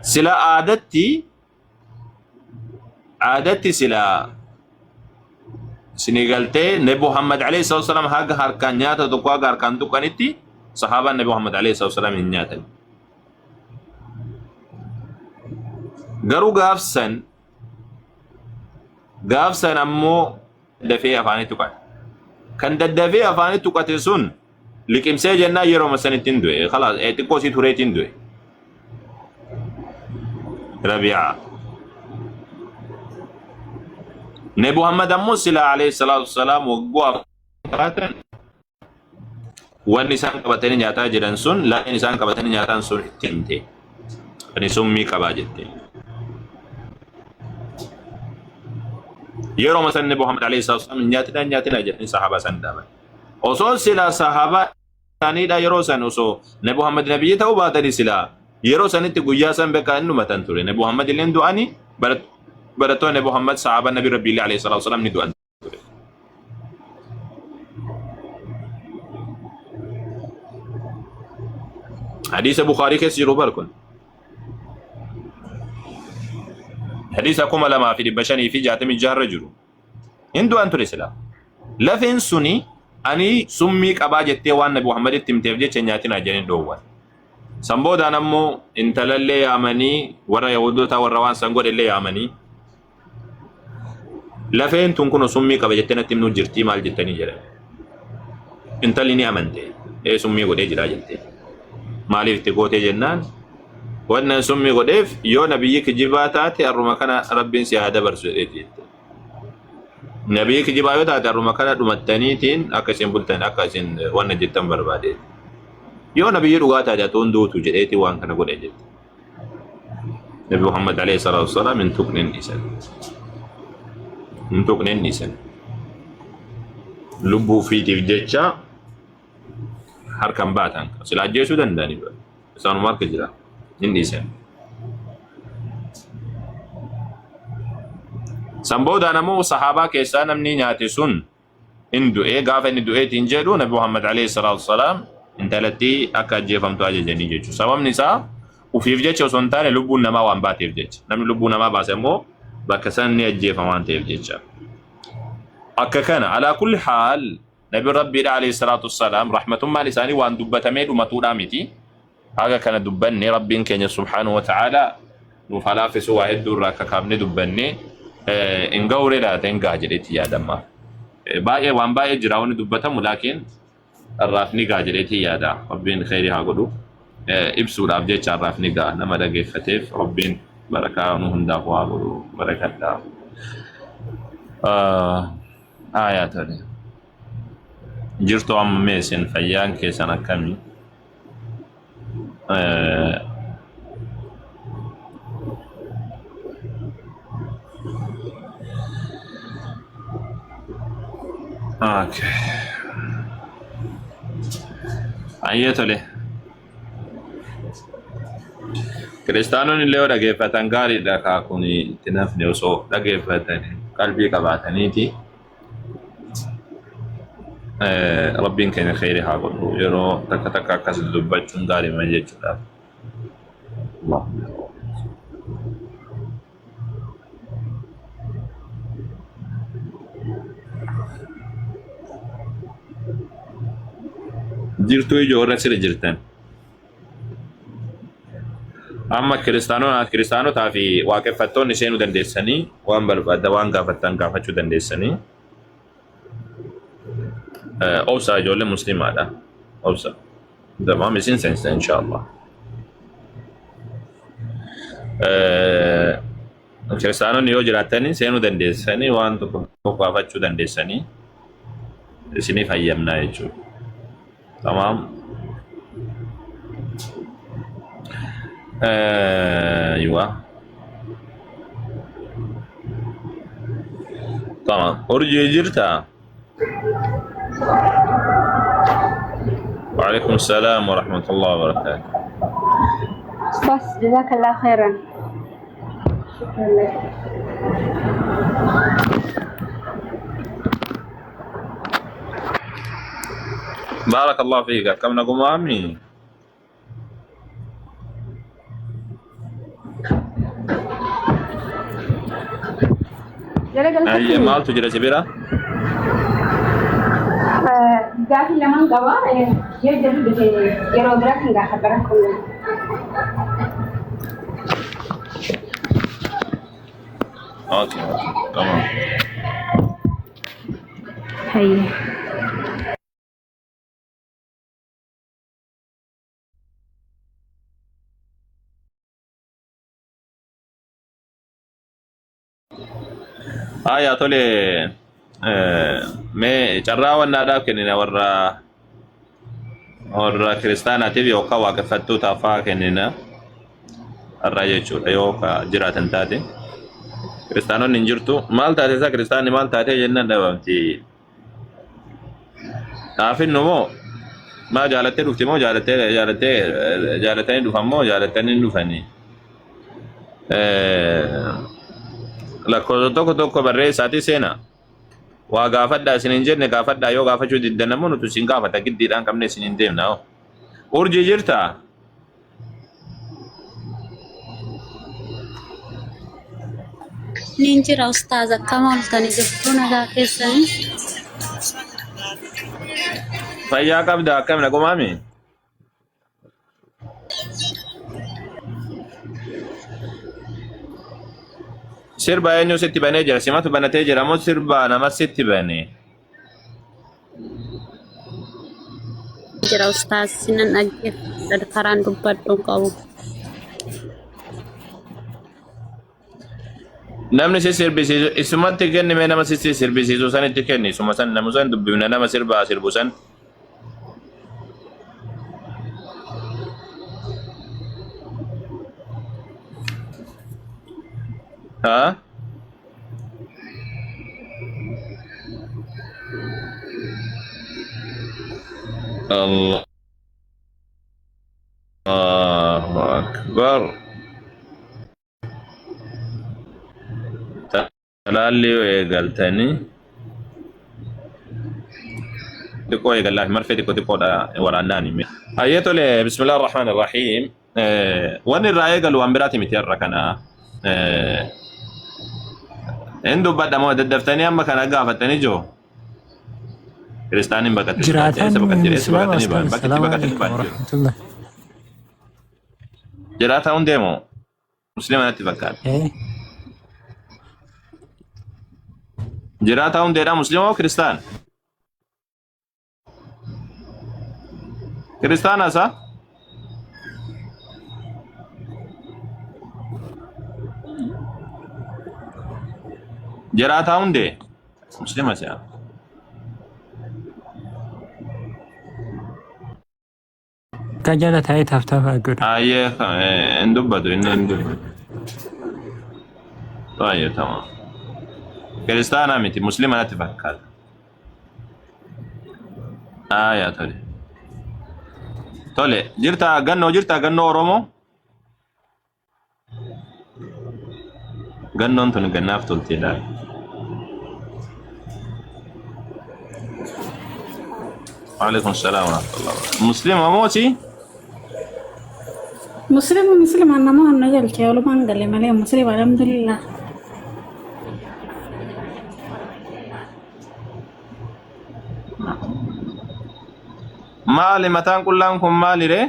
sila aadatti sila sinigalte Nabi Muhammad alayhi wasallam haga harkan nyaata tokko haga harkan tuqanitti sahaaba Nabi Muhammad alayhi wasallam hin nyaatan. Garuu gaafsan ammoo dafee afaanii tuqan. Kan daddafee afaanii tuqate sun liqimsee jennaa yeroo masanitti hin du'e. Khalaas xiqqoo si tureetti hin du'e. Rabi'a. Nabi Muhammad ammoo sila alayhi salatu wassalam waggoo afatan wanni isaan qabatanii nyaataa jiran sun laa'in isaan qabatanii nyaataan sun itti himte. Ani summii qabaa jette. Yeroo masan Nabi Muhammad alayhi salatu wassalam nyaatina jedhanii sahaba san dhaaban. Osoo sila sahaba sanidha yeroo san osoo Nabi Muhammad nabiyyi ta'uu baatanii sila yeroo sanitti guyyaa san beekaa inni matan ture. Nabi Muhammad illee du'anii barattoonni Nabi Muhammad sahaba Nabi Rabbi alayhi salatu wassalam ni du'an ture. Hadisa Bukhari keessa jiru barkun. Hadisa kuma lama fi dhibba shanii fi jaatamii jaharra jiru. Hindu an ture sila. Lafeen suni ani summii qabaa jettee waan Nabi Muhammaditti himteef jecha nyaatina jedhanii dhoowwan. San boodaan ammoo intalallee yaamanii warra Yahudoota warra waan san godhellee yaamanii lafeen tun kun summii qaba jettee natti himnuu jirtii maal jettanii jedhan. Intalli ni amante summii godhee jira jettee. Maaliif itti gootee jennaan wannan summii godheef yoo nabiyyi kijibaa taate arruma kana rabbiin si haa dabarsu jedheeti jette. Nabiyyi kijibaa yoo taate arruma kana dhumattaniitiin akka isin bultan akka isin wanna jettan barbaade. Yoo nabiyyi dhugaa taate atoon duutu jedheeti waan kana godhe jette. Nabi Muhammad alayhi salatu wassalam hin tuqnin dhiisan. Hin tuqnin dhiisan. Lubbuu fiitiif jecha harkan baatan sila ajjeesuu danda'anii isaanuma harka jira. Inni sen. Samboodaan ammoo sahaabaa keessaa namni nyaate sun hin du'e gaafa inni du'eetiin jedhu Nabi Muhammad alayhi salatu wassalam intalatti akka ajjeefamtu ajajanii jechuudha. Sababni isaa ufiif jecha osoo hin taane lubbuun namaa waan baateef jecha. Namni lubbuu namaa baase immoo bakka san ni ajjeefama waan ta'eef jecha. Akka kana alaa kulli haal Nabi Rabbi alayhi salatu wassalam rahmatummaan isaanii waan dubbatamee dhumatuudhaa miti. Haga kana dubbanne Rabbiin keenya subhanahu wa ta'ala nuuf halaafisu waa hedduu irraa akka kaafne dubbanne hin ga'uure laata hin ga'a jedheetti yaadama. Baay'ee waan baay'ee jira wanni dubbatamu laakiin irraaf ni ga'a jedheetti yaada. Rabbiin khayrii haa godhu. Ibsuudhaaf jecha irraaf ni ga'a nama dhageeffateef Rabbiin barakaa nu hundaaf haa godhu barakadhaa. Aayaa tole. Jirtu amma meesin fayyaan keessan akkamii? Okay. Ayyatole. Kiristaanonni illee yoo dhageeffatan gaariidha kaa kun itti nafne osoo dhageeffatan qalbii qabaataniiti. Rabbiin keenya khayrii haa godhu yeroo takka takka akkas dubbachuun gaarii ma jechuudha. Jirtuu ijoorra sirra jirtan. Amma kiristaanotaa fi waaqeffattoonni seenuu dandeessanii waan barbaadda waan gaafattan gaafachuu dandeessanii. Obsa ijoollee musliimaadha. Obsa. Tamam isin seensa inshallah. Kiristaanonni yoo jiraatanii seenuu dandeessanii waan tokko gaafachuu dandeessanii isiniif hayyamnaa jechuudha. Tamam. أيوة تمام أرجي جرتا وعليكم السلام ورحمة الله وبركاته بس جزاك الله خيرا شكرا لك بارك الله فيك كم نقوم عمي أي مال تجري سبيرة Gaafi lamaan qaba. Yoo jedhu dhufe yeroo biraatti hin gaafadha rakkoon. Okay, come on. Hayya. Tole mee carraa wannaadhaaf kennina warra kiristaanaatiif yookaan waaqeffattootaaf fa'aa kennina irraa jechuudha yoo jiraatan taate. Kiristaanonni hin jirtu maal taate isa kiristaanni maal taate jennaan dhabamti. Kaafinnu moo maa jaalattee dhufti moo jaalatanii dhufan moo jaalatanii dhufanii. Lakkoofsa tokko barreessaati seena. Waa gaafadhaa isin hin jenne gaafadhaa yoo gaafachuu diddan ammoo nuti isin gaafata giddiidhaan qabne isin hin deemna. Urjii jirtaa? Ninjira ustaaz akkama oltanii jirtu nagaa keessanii. Fayyaa qabda akkam nagumaami? Sirba eenyu sitti banee jira? Simatu banatee jira moo sirba nama sitti bane? Jira ustaaz sinan dhaggeeffadha karaan dubbadhuun qabu. Namni si sirbisiisu isumatti kenni mee nama si sirbisiisu sanitti kenni isuma san namu san dubbifna nama sirba sirbu san. Ha? Allah Allahu Akbar. Talaalli eegaltanii xiqqoo eegallaa marfee xiqqoodha waraannaan hime. Hayyee tole bismillaahi rahmaani rahiim. Wanni irraa eegalu waan biraati miti har'a kana. Inni dubbadha moo daddaftanii amma kana gaafatanii jiru. Kiristaaniin baqatanii baqatanii jiraataa hundeemoo musliima natti fakkaata. Jiraataa hundeedhaa musliima moo kiristaan? Kiristaana isaa? Jiraataa hundee musliima isaa? Kajala taa'ee taaftaafaa godha. Ayyee hin dubbatu inni hin dubbatu. Baay'ee tamam. Kiristaana miti musliima natti fakkaata. Aayaa tole. Tole jirtaa gannoo Oromoo? Gannoon tun gannaaf tolteedha. Waalaikum salaam wa rahmatullah. Musliima mooti? Musliima nama wanna jalchee walumaan galee malee musliima alhamdulillah. Maali mataan qullaan kun maali ree?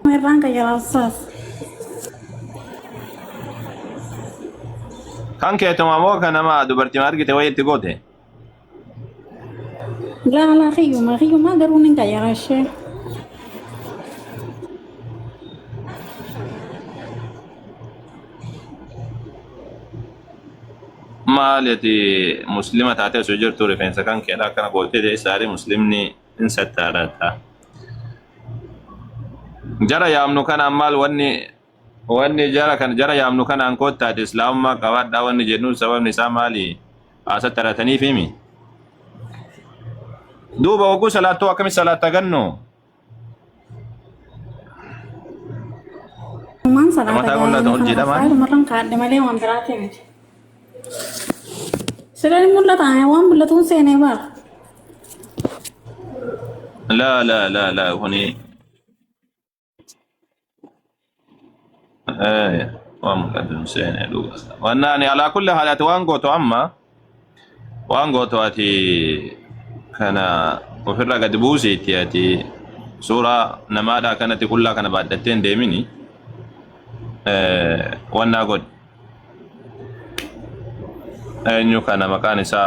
Merraan kayyala ustaaz. Kan keetuma moo kan nama dubartii argite wayitti goote? Laa khiyyuma garuu nin kayyala ishee. Maaliti muslima taatee osoo jirtu rifeensa kan keedhaa akkana gootee deessaari muslimni hin sattaadhaata. Jara yaamnu kanaan maal wanni jara yaamnu kanaan koottaati islaamummaa qabaadhaa wanni jennuun sababni isaa maali? Asatti harataniif himi. Duuba hogguu salaattuu akkamitti salaatta gannu? Mataa qullata ol jedhamaa? Marran kaadde malee waan biraati miti. Sireen mul'ata waan mul'atuun seenee baara. La kuni ومقدم سين وأنني على كل حال وانقوتو أما وانقوتو أتي كان وفر قد بوسي تياتي سورة نمادا كانت كلها كان بعد التين ديميني وانا قد أنيو كان مكان سا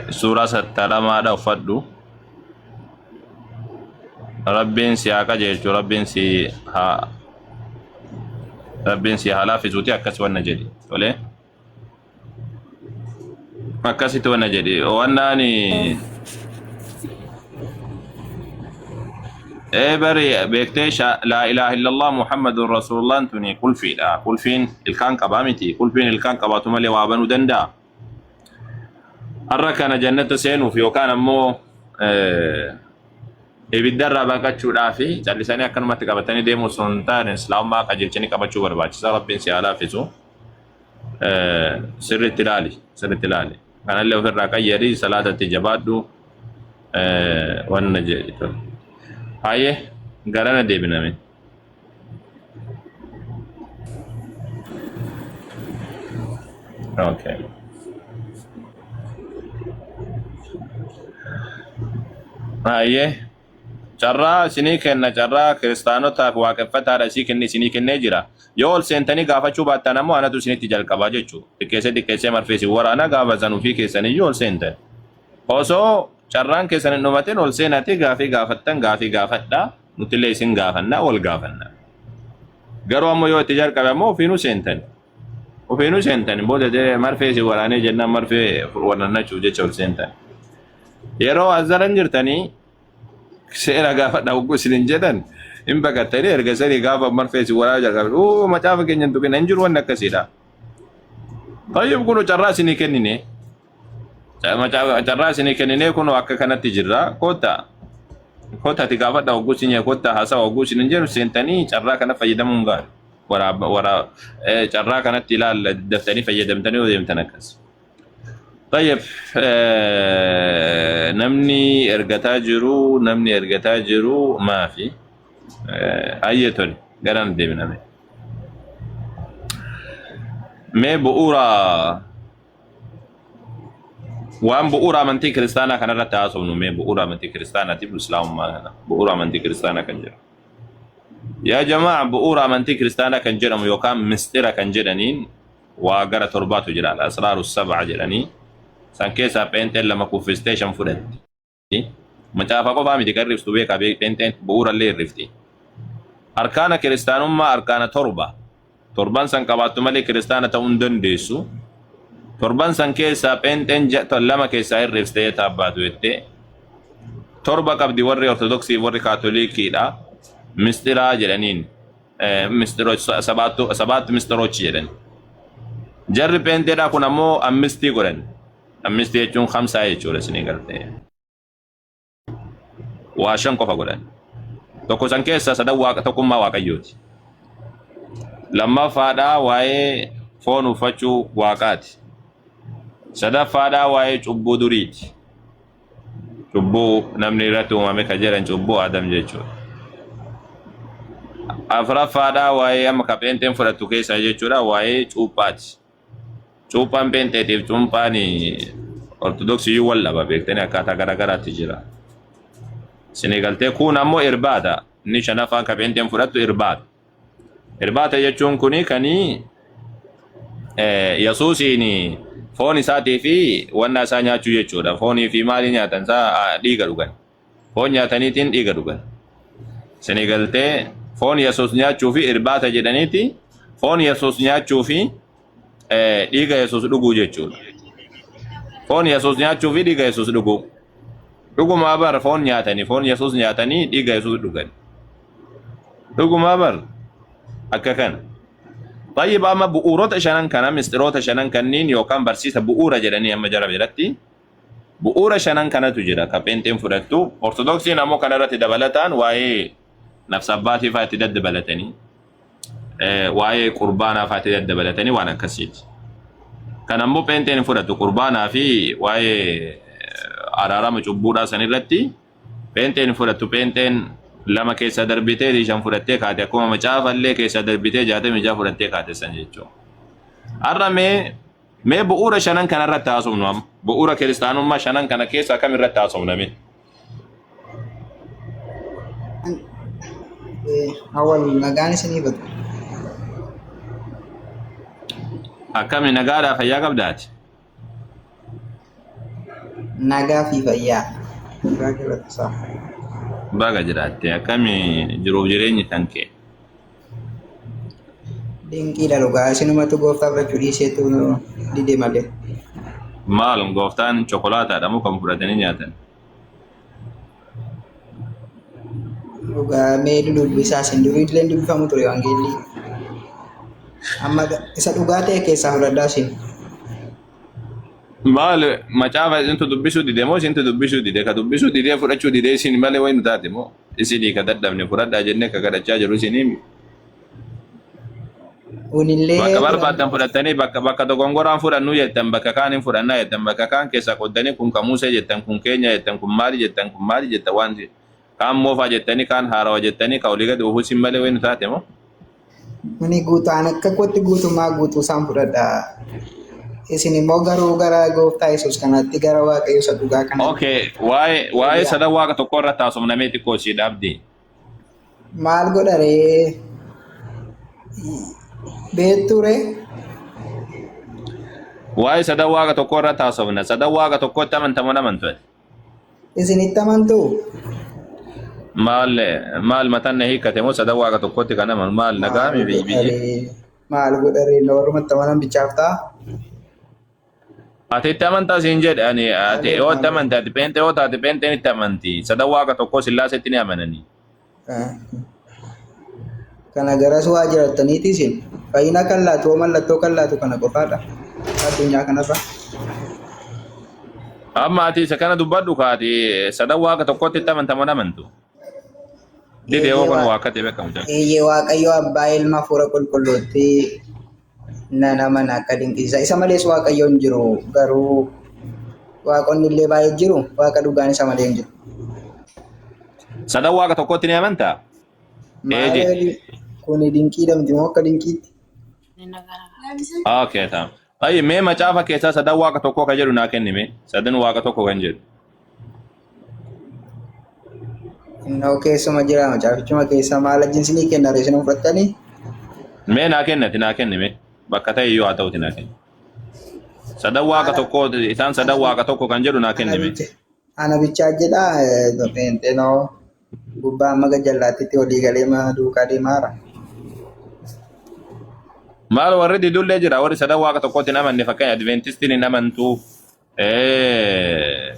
سورة ستارة مادا وفدو ربين سياكا جيشو ربين سي حالا في زوتي أكس وانا جدي وليه أكسي تو وانا جدي وانا ني بري بيكتيش لا إله إلا الله محمد رسول الله انتوني كل فين كل فين الكان كبامتي كل فين الكان كباتو ملي وابنو دندا الركان جنة سينو في وكان أمو ibiddarraa baqachuudhaa fi callisanii akkanumatti qabatanii deemuu osoo hin taane islaamummaa qajeelchanii qabachuu barbaachisa. Rabbiin si haa laafisu. Sirriitti ilaali. Kanallee ofirraa qayyadii salaatatti jabaadhu wanna jedhu. Hayyee garana deebiname. Okay. Hayyee. Carraa sinii kenna carraa kiristaanotaaf waaqeffataadha isii kenni sinii kennee jira. Yoo ol seentanii gaafachuu baattan ammoo anatu isinitti jalqabaa jechuudha. Xiqqeessee marfeessi waraana gaafa sanuu fi keessanii ol seentan. Osoo carraan keessan hin dhumatin ol seenatii gaafii gaafattan gaafii gaafadhaa nutillee isin gaafannaa ol gaafannaa. Garuu ammoo yoo itti jalqabe ammoo ofiinuu seentan. Booda marfeessi waraanee jennaan marfee warrannachuuf jecha ol seentan. Yeroo azzaran jirtanii seera gaafadha hogguu isin jedhan hin baqattanii erga sanii gaafa marfeessi waraana jalqabe macaafa keenya hin tuqina hin jiru wanni akkasiidha. Tayyib kunu carraa isinii kennine kunu akka kanatti jirra kottaati gaafadha hogguu isin kotta haasawa hogguu isin hin jedhu seentanii carraa kana fayyadamuun gaarii carraa kanatti ilaalla daftanii fayyadamtanii yoo deemtan akkas. طيب نمني ارغتا جرو ما في ايتون غران ديبنا مي بؤورا وان بؤورا منتي كريستانا كان رتا اسونو مي بؤورا منتي كريستانا تي اسلام ما بؤورا منتي كريستانا كان جرا يا جماعه بؤورا منتي كريستانا كان جرا يوكام مسترا كان جرانين واغرا ترباتو جرا الاسرار السبعه جراني san keessa peenteen lama kuffistation fudhatti. Macaafa qofaa miti kan riftu beekaa peenteen bu'uurallee rifti. Arkaana kiristaanummaa arkaana torban san qabaattu malee kiristaana ta'uu hin dandeessu. Torban san keessa peenteen lama keessaa hirribsitee taabbaatu jettee. Torba qabdi warri ortodoksii warri kaatolikiidha. Mistiraa jedhaniin sabaatti mistirochi jedhan. Jarri peenteedhaa kun ammoo ammistii godhan. Amnistii jechuun khamsaa jechuudha isinii galtee. Waa shan qofa godhan. Tokko san keessa sadan tokkummaa waaqayyooti. Lammaffaadhaa waa'ee foon uffachuu waaqaati. Sadaffaadhaa waa'ee cubbuu duriiti. Cubbuu namni irratti uumame kan jedhan cubbuu Adam jechuudha. Afuraffaadhaa waa'ee amma peenteen fudhattu keessa jechuudha waa'ee cuuphaati. Cuuphaan peenteetiif cuuphaan ortodoksii wal dhaba beektanii akkaataa garaagaraatti jira. Isinii galtee kun ammoo irbaata. Inni shanaffaan ka peenteen fudhattu irbaata. Irbaata jechuun kuni kanii Yesuusiin foon isaatii fi wanna isaa nyaachuu jechuudha. Foonii fi maalii nyaatan isaa dhiiga dhugan. Foon nyaataniitiin dhiiga dhugan. Isinii galtee foon Yesuus nyaachuu fi irbaata jedhaniiti. Foon Yesuus nyaachuu fi dhiiga Yesuus dhuguu jechuudha. Foon Yesuus nyaachuu fi dhiiga Yesuus dhuguu. Dhugumaa bar foon nyaatanii foon Yesuus nyaatanii dhiiga Yesuus dhugan. Dhugumaa bar akka kana. Tayyib amma bu'uurota shanan kana mistiroota shanan kanniin yookaan barsiisa bu'uura jedhanii amma jara biratti bu'uura shanan kanatu jira ka peenteen fudhattu. Ortodoksiin ammoo kana irratti dabalataan waa'ee nafsa abbaatii fa'aa itti daddabalatanii waa'ee qurbaanaa fa'aa itti daddabalatanii waan akkasiiti. Kan ammoo peenteen fudhattu qurbaanaa fi waa'ee araarama cubbuudhaa san irratti peenteen fudhattu peenteen lama keessa darbitee shan fudhattee kaate akkuma macaafallee keessa darbitee 66 fudhattee kaate san jechuudha. Har'a mee bu'uura shanan kana irratti haasofnu amma bu'uura kiristaanummaa shanan kana keessa akkam irratti haasofname? Awal nagaan isinii badu. Akkami nagaadhaa fayyaa qabdaati? Nagaa fi fayyaa. Nagaa jalatti isaa. Baga jiraatte akkami jiruuf jireenyi kan kee? Dinqiidha dhugaa isinumatu gooftaa fudhachuu dhiiseetu dide malee. Maal gooftaan chokolaataadha moo kan fudhatanii nyaatan? Dhugaa mee dubbisaa isin durii illee dubbifamu ture wangeelli. Amma isa dhugaa ta'e keessaa fudhadhaa isin. Maal macaafa isintu dubbisuu dide moo isintu dubbisuu dide? Ka dubbisuu dide fudhachuu dide isin malee wayi nu taate moo isinii ka dadhabne fudhadhaa jennee ka kadhachaa jiru isinii. Unillee Bakka barbaadan fudhattanii bakka dogongoraan fudhannu jettan bakka kaan hin fudhannaa jettan bakka kaan keessa qoddanii kun kamuusee jettan kun keenya jettan kun maali jettan waan kaan moofaa jettanii kaan haarawa jettanii ka olii gadi uffuu isin malee wayi nu taate moo. Muni guutaan akka kotti guutummaa guutuu isaan fudhadhaa. Isin immoo garuu gara gooftaa Yesuus kanatti gara Waaqayyo isa dhugaa kana. Okay, waa'ee sadan waaqa tokko irratti haasofnamee xiqqoo ishee dhaabdi. Maal godharee beekture? Waa'ee sadan waaqa tokko irratti haasofna. Sadan waaqa tokkotti amantamu namantu. Isinitti amantuu? Maal mataan na hiikkate moo sadan waaqa tokkotti kan amanu maal nagaami biyyi? Maal godharee warrumatti amanan bichaaf ta'a? Ati itti amantaa siin jedhe ati yoo itti amantaa ati peente yoo taate peenteen itti amanti sadan waaqa tokko sillaasetti ni amananii. Kana garas waa jiraataniiti isin fayyina kan laatu mallattoo kan laatu kana qofaadha addunyaa kanarra. Amma ati isa kana dubbadhu kaati sadan waaqa tokkotti itti amantamu namantu. Dide yoo kun waaqatti beekamu jira. Eeyyee Waaqayyo abbaa ilma hafuura qulqulluutti nama akka dinqisiisa. Isa malees Waaqayyo hin jiru garuu waaqonni illee baay'ee jiru waaqa dhugaan isa malee hin jiru. Sadan waaqa tokkotti ni amantaa? Kuni dinqiidha miti moo akka dinqiitti? Okay taam. Ayyi mee macaafa keessaa sadan waaqa tokko ka jedhu naa kennime sadan waaqa tokko kan jedhu. Innoo keessuma jira macaafichuma keessa maal ajjinsinii kenna reesina fudhattanii? Mee naa kennime bakka ta'e yoo haa ta'uti naa kenni. Sadan waaqa tokko isaan sadan waaqa tokko kan jedhu naa kennime. Ana bichaa jedhaa peenxeenoo gubbaa amma gajallaatti olii galee duukaa deemaara. Maal warri didullee jira warri sadan waaqa tokkotti hin amanne fakkeenya adventistiin hin amantu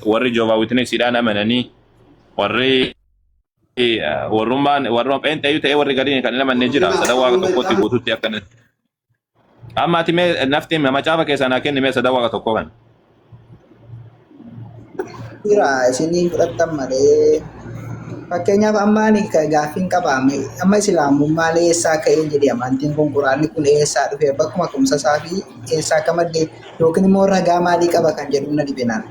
warri Jehovah Witnessiidhaan amananii warri warrummaan peenxeeyyuu ta'ee warri gadiin kan hin amanne jira sadan waaqa tokkotti guututti akkanatti. Amma ati mee nafti macaafa keessaa naa kennime sadan waaqa tokko kan. Jira isinii fudhattan malee fakkeenyaaf amma ani gaaffiin qabaame amma islaamummaan eessaa ka'ee jedhee amantiin kun quraanni kun eessaa dhufe bakkuma kumsa isaa fi eessaa akka maddee yookiin immoo ragaa maalii qaba kan jedhu na dhibinaan.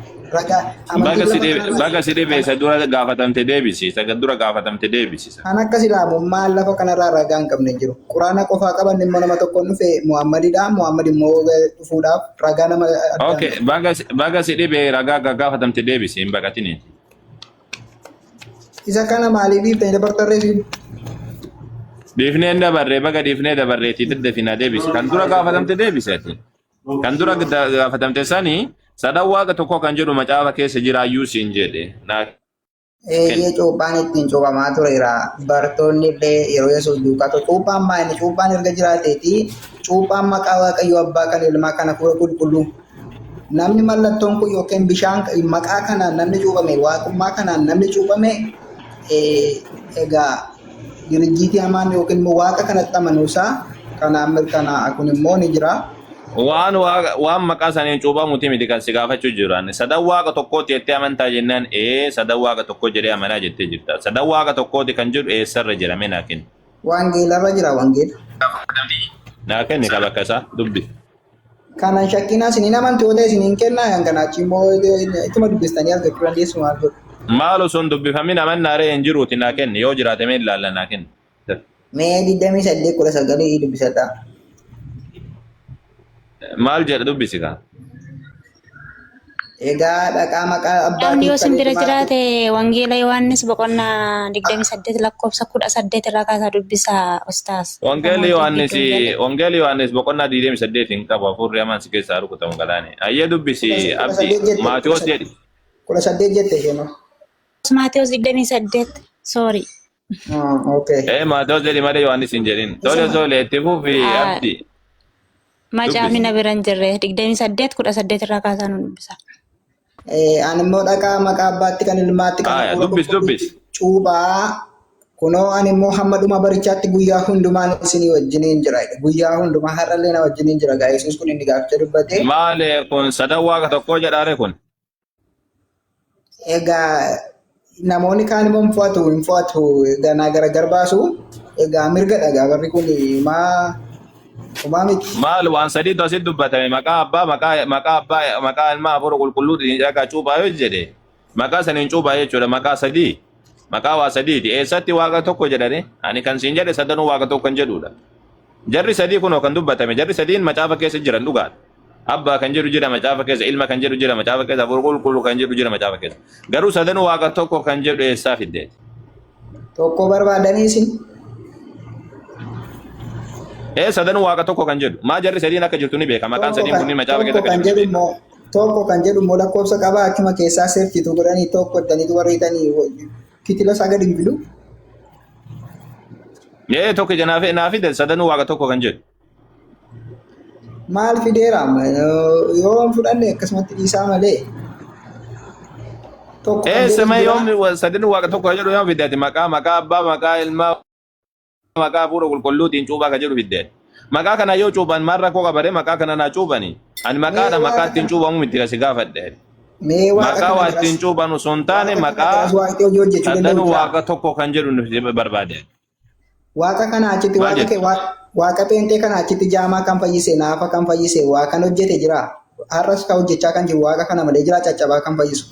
Baga si dhibe isa dura gaafatamte deebisiisa dura gaafatamte deebisiisa. Kan akka islaamummaan lafa kanarraa ragaa hin qabne jiru. Quraana qofaa qaban immoo nama tokko dhufe Muhammadidha. Muhammad immoo dhufuudhaaf ragaa nama. Okay, baga si dhibe ragaa gaafatamte deebisi hin baqatini. Isa kana maaliif dhiiftanii dabartarreefi? Dhiifnee dabarree baga dhiifnee dabarreetii daddafina deebisi. Kan dura gaafatamte deebisati. Kan dura gaafatamte sanii sadan waaqa tokko kan jedhu macaafa keessa jiraayyuu siin jedhe. Eeyyee cuuphaan ittiin cuuphamaa tureera. Bartoonni illee yeroo Yesuus duukaa ture. Cuuphaan maali? Cuuphaan erga jiraateeti cuuphaan maqaa Waaqayyo abbaa kan ilmaa kana fuula qulqulluu. Namni mallattoon kun yookiin bishaan maqaa kanaan namni cuuphame waaqummaa kanaan namni cuuphame egaa dirjiitii hamaan yookiin immoo waaqa kanatti amanuusaa kanaan mirkanaa'a kun immoo ni jira. Waan maqaa saniin cuuphamuuti miti kan si gaafachuu jiran. Sadan waaqa tokkooti jettee amantaa jennaan sadan waaqa tokko jedhee amanaa jettee jirta. Sadan waaqa tokkooti kan jedhu eessarra jira mee naa kenni. Wangeelarra jira wangeela. Naa kenni qaba akka isaa dubbi. Kanan shakkinaa isiniin amantoota isiniin kennaa kan kanaachi immoo ittuma dubbistanii argachuu dandeessu maal godhu. Maal osoo hin dubbifamin amannaaree hin jiruuti naa kenni yoo jiraate mee ilaalla naa kenni. Mee 28 dubbisata. Maal jedha dubbisi kaa? Egaa dhaqaa maqaa Namni abbaatiin yoo kan simbira ilmaatti jiraate wangeela Yohaannis boqonnaa 28 lakkoofsa 18 irraa kaasaa dubbisaa ustaas. Wangeelli Yohaannis boqonnaa 28 hin qabu hafuurri hamaan si keessaa rukutamu galaane. Ayyee dubbisi abdi 18 Maatiyos jedhi. 18 jette isheen. Maatewos 28 sorry. Okay. Maatiyos jedhi malee Yohaannis hin jedhin. Tole itti fufi abdi. Macaafni na bira hin jirre 28 18 irraa kaasaa nu dubbisa. Ani immoo dhaqaa maqaa abbaatti kan ilmaatti kan Dubbis. cuuphaa kunoo ani immoo hamma dhuma barichaatti guyyaa hundumaan isinii wajjiniin jira. Guyyaa hundumaa har'allee na wajjiniin jira. Gaa Yesuus kun inni gaaficha dubbate. Maal kun sadan waaqa tokkoo jedhaare kun? Egaa namoonni kaan immoo hin fo'atu ganaa gargar baasu. Egaa mirga dhagaa barri kun Maal waan sadiitu asitti dubbatame maqaa abbaa maqaa ilmaa hafuura qulqulluutiin dhagaa cuuphaa yoo jedhe maqaa saniin cuuphaa jechuudha maqaa sadii maqaa waa sadiiti eessatti waaqa tokko jedhani ani kan siin jedhe sadanuu waaqa tokko kan jedhudha jarri sadii kunoo kan dubbatame jarri sadiin macaafa keessa jiran dhugaadha abbaa kan jedhu jira macaafa keessa ilma kan jedhu jira macaafa keessa hafuura qulqulluu kan jedhu jira macaafa keessa garuu sadanuu waaqa tokko kan jedhu eessaa fiddeeti tokko barbaadanii isin. Sadanuu waaqa tokko kan jedhu maa jarri sadiin akka jirtu ni beeka maqaan sadiin kunniin macaafa keessa kan jiru tokko kan jedhu immoo lakkoofsa qabaa akkuma keessaa seertitu godhanii tokko iddaniitu warreetanii kitila isaa gadi hin fidu. Tokko naa fide sadanuu waaqa tokko kan jedhu. Maal fideera yoo fudhanne akkasumatti dhiisaa malee. Sama yoo sadanuu waaqa tokko kan jedhu yoo fideeti maqaa abbaa maqaa ilmaa maqaa hafuura qulqulluutiin cuuphaa kan jedhu fiddeeti. Maqaa kana yoo cuuphan maal rakkoo qabare maqaa kana naa cuuphani. Ani maqaadha maqaa ittiin cuuphamu miti kasi gaafadhe. Maqaa waa ittiin cuuphan osoo hin taane maqaa sadanuu waaqa tokko kan jedhu barbaade. Waaqa kana achitti waaqa peentee kana achitti jaamaa kan fayyise naafa kan fayyise waa kan hojjete jira. Har'as kan hojjechaa kan jiru waaqa kana malee jira caccabaa kan fayyisu.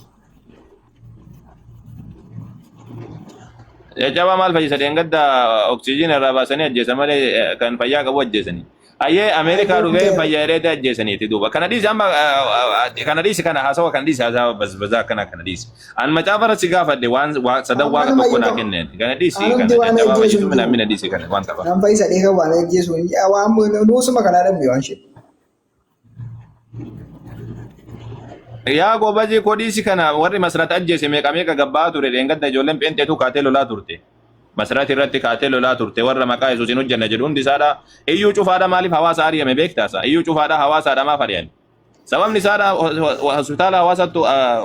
Caccabaa maal fayyisa dheengadda oksijiina irraa baasanii ajjeesan malee kan fayyaa qabu ajjeesanii. Ayyee Ameerikaa dhufee fayyaa dheedee ajjeesaniiti duuba. Kana dhiisi amma kana haasawa kana dhiisi haasawa bazaa kana dhiisi. An macaafa irratti gaafadhe waan sadan waaqa tokko naa kenneeti. Kana dhiisi kana caccabaa fayyisu mina dhiisi kana waan qaba. Nan fayyisa dheekaa waan ajjeesu waan nuusuma kanaa dhabne waan shee. Yaa gobaji kodhiisi kana warri masrata ajjeese meeqa gabbaa ture dheengadda ijoolleen peenteetu kaatee lolaa turte. Masrati irratti kaatee lolaa turte warra maqaa Yesuusiin hojjanna jedhu hundi isaadha. Iyyuu cufaadha maaliif hawaasa ari'ame beektaasa? Iyyuu cufaadha hawaasaadha maaf ari'ame? Sababni isaadha hospitaala hawaasattu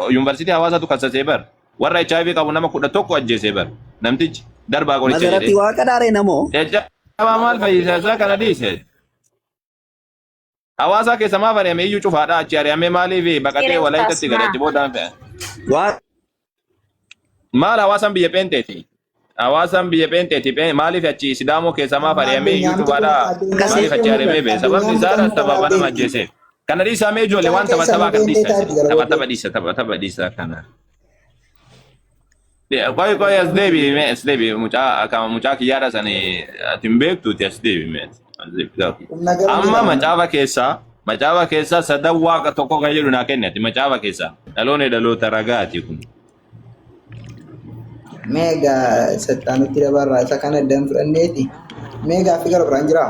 yuunivarsiitii hawaasattu kassasee bar. Warra HIV qabu nama 11 ajjeesee bar. Namtichi darbaa qoricha jedhee. Masarratti waaqa dhaare namoo. Caccabaa maal fayyisa isaa kana dhiise? Hawaasa keessa maaf ari'ame iyyuu cufaadha achi ari'ame maaliif baqatee walaayitatti gadachi boodaan fe'an? Maal hawaasaan biyya peenteeti? Hawaasaan biyya peenteeti maaliif achi Sidaamoo keessa maaf ari'ame iyyuu cufaadha maaliif achi ari'ame beesa? Sababni isaadha sababa nama ajjeeseef. Kana dhiisamee ijoollee waan taphatabaa kan dhiisa taphataba dhiisa kana. Qoy as deebi mucaa kiyyaadha sanii atin beektuuti as deebi. Amma macaafa keessa sadan waaqa tokko kan jedhu naa kennati macaafa keessa dhaloonni dhaloota ragaati kun. Meegaa sattaanutti dabarraa isa kana addaan fudhanneeti. Meegaa fi gara biraan jira.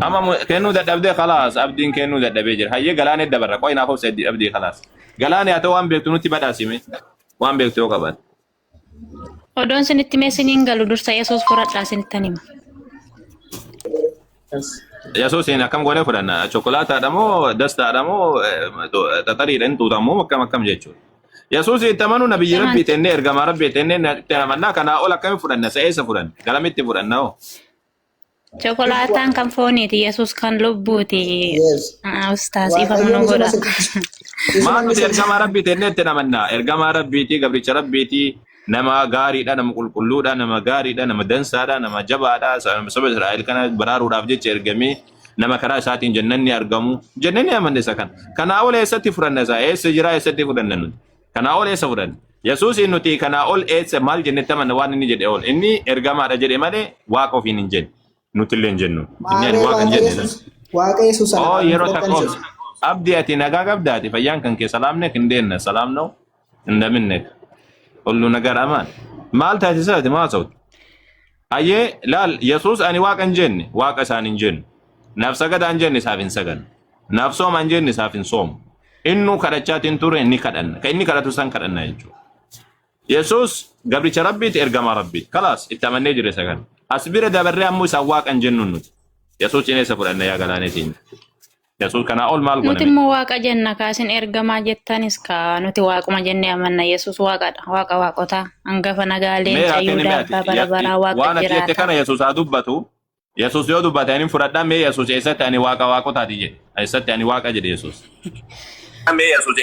Amma kennuu dadhabdee khalaas abdiin kennuu dadhabee jira. Hayyee galaanee dabarra qoy naaf obsa abdii khalaas. Galaanee haa ta'u waan beektu nutti badhaasime waan beektu yoo qaban. Odoon sinitti meesiniin galu dursa Yesuus fudhadhaa sinittan hima. Yesuusiin akkam godhee fudhanna chokolaataadha moo dastaadha moo xaxariidhaan tuutamoo akkam jechuudha. Yesuus itti amanu nabiyyi rabbii tennee ergamaa rabbii tennee itti amannaa kanaa ol akkami fudhanna sa'eessa fudhanna galamitti fudhanna hoo. Chokolaataan kan fooniiti Yesuus kan lubbuuti. Ustaas ifamuu godha. Maal nuti ergamaa rabbii tennee itti amannaa ergamaa rabbiitii gabricha rabbiitii nama gaariidha nama qulqulluudha nama gaariidha nama dansaadha nama jabaadha saba Israa'el kana baraaruudhaaf jecha ergamee nama karaa isaatiin jannanni argamu jannanni amanne isa kana ol eessatti fudhanna isaa eessa jira eessatti fudhanna nuti Kana ol eessa fuudhan? Yesuus nuti kana ol eessa maal jennetti amanna waan inni jedhe ol. Inni ergamaadha jedhe malee waaqa ofiin hin jenne. Nuti illee hin jennu. Inni ani waaqa hin jenne. Waaqa Yesuus Oh yeroo takka abdii ati nagaa qabdaati fayyaan kan kee salaamne kindeenna salaamnoo indaminne. Ollu nagar amaan. Maal taasisaati maa ta'utti? Ayyee laal Yesuus ani waaqa hin jenne waaqa isaan hin jennu. Nafsa gada hin jenne isaaf hin sagan. Nafsooma hin jenne isaaf hin soomu. Innu kadhachaatiin ture inni kadhanna. Kan inni kadhatu san kadhanna jechuudha. Yesuus gabricha rabbiiti ergamaa rabbiiti. Kalaas itti amannee jire isa kana. As bira dabarree ammoo isaan waaqa hin jennu nuti. Yesuus cineessa fudhanna yaa galaaneetiin. Yesuus kana ol maal Nuti godhame? immoo waaqa jenna kaasin ergamaa jettanis ka nuti waaquma jennee amanna Yesuus waaqadha. Waaqa waaqotaa hangafa nagaaleen Mee haa cayyuu kenni mee daabbaa bara baraa waan waaqa ati jette jiraata. kana Yesuus haa dubbatu. Yesuus yoo dubbate ani fudhadhaa mee Yesuus eessatti ani waaqa waaqotaati jedhe. Eessatti ani waaqa jedhe Yesuus.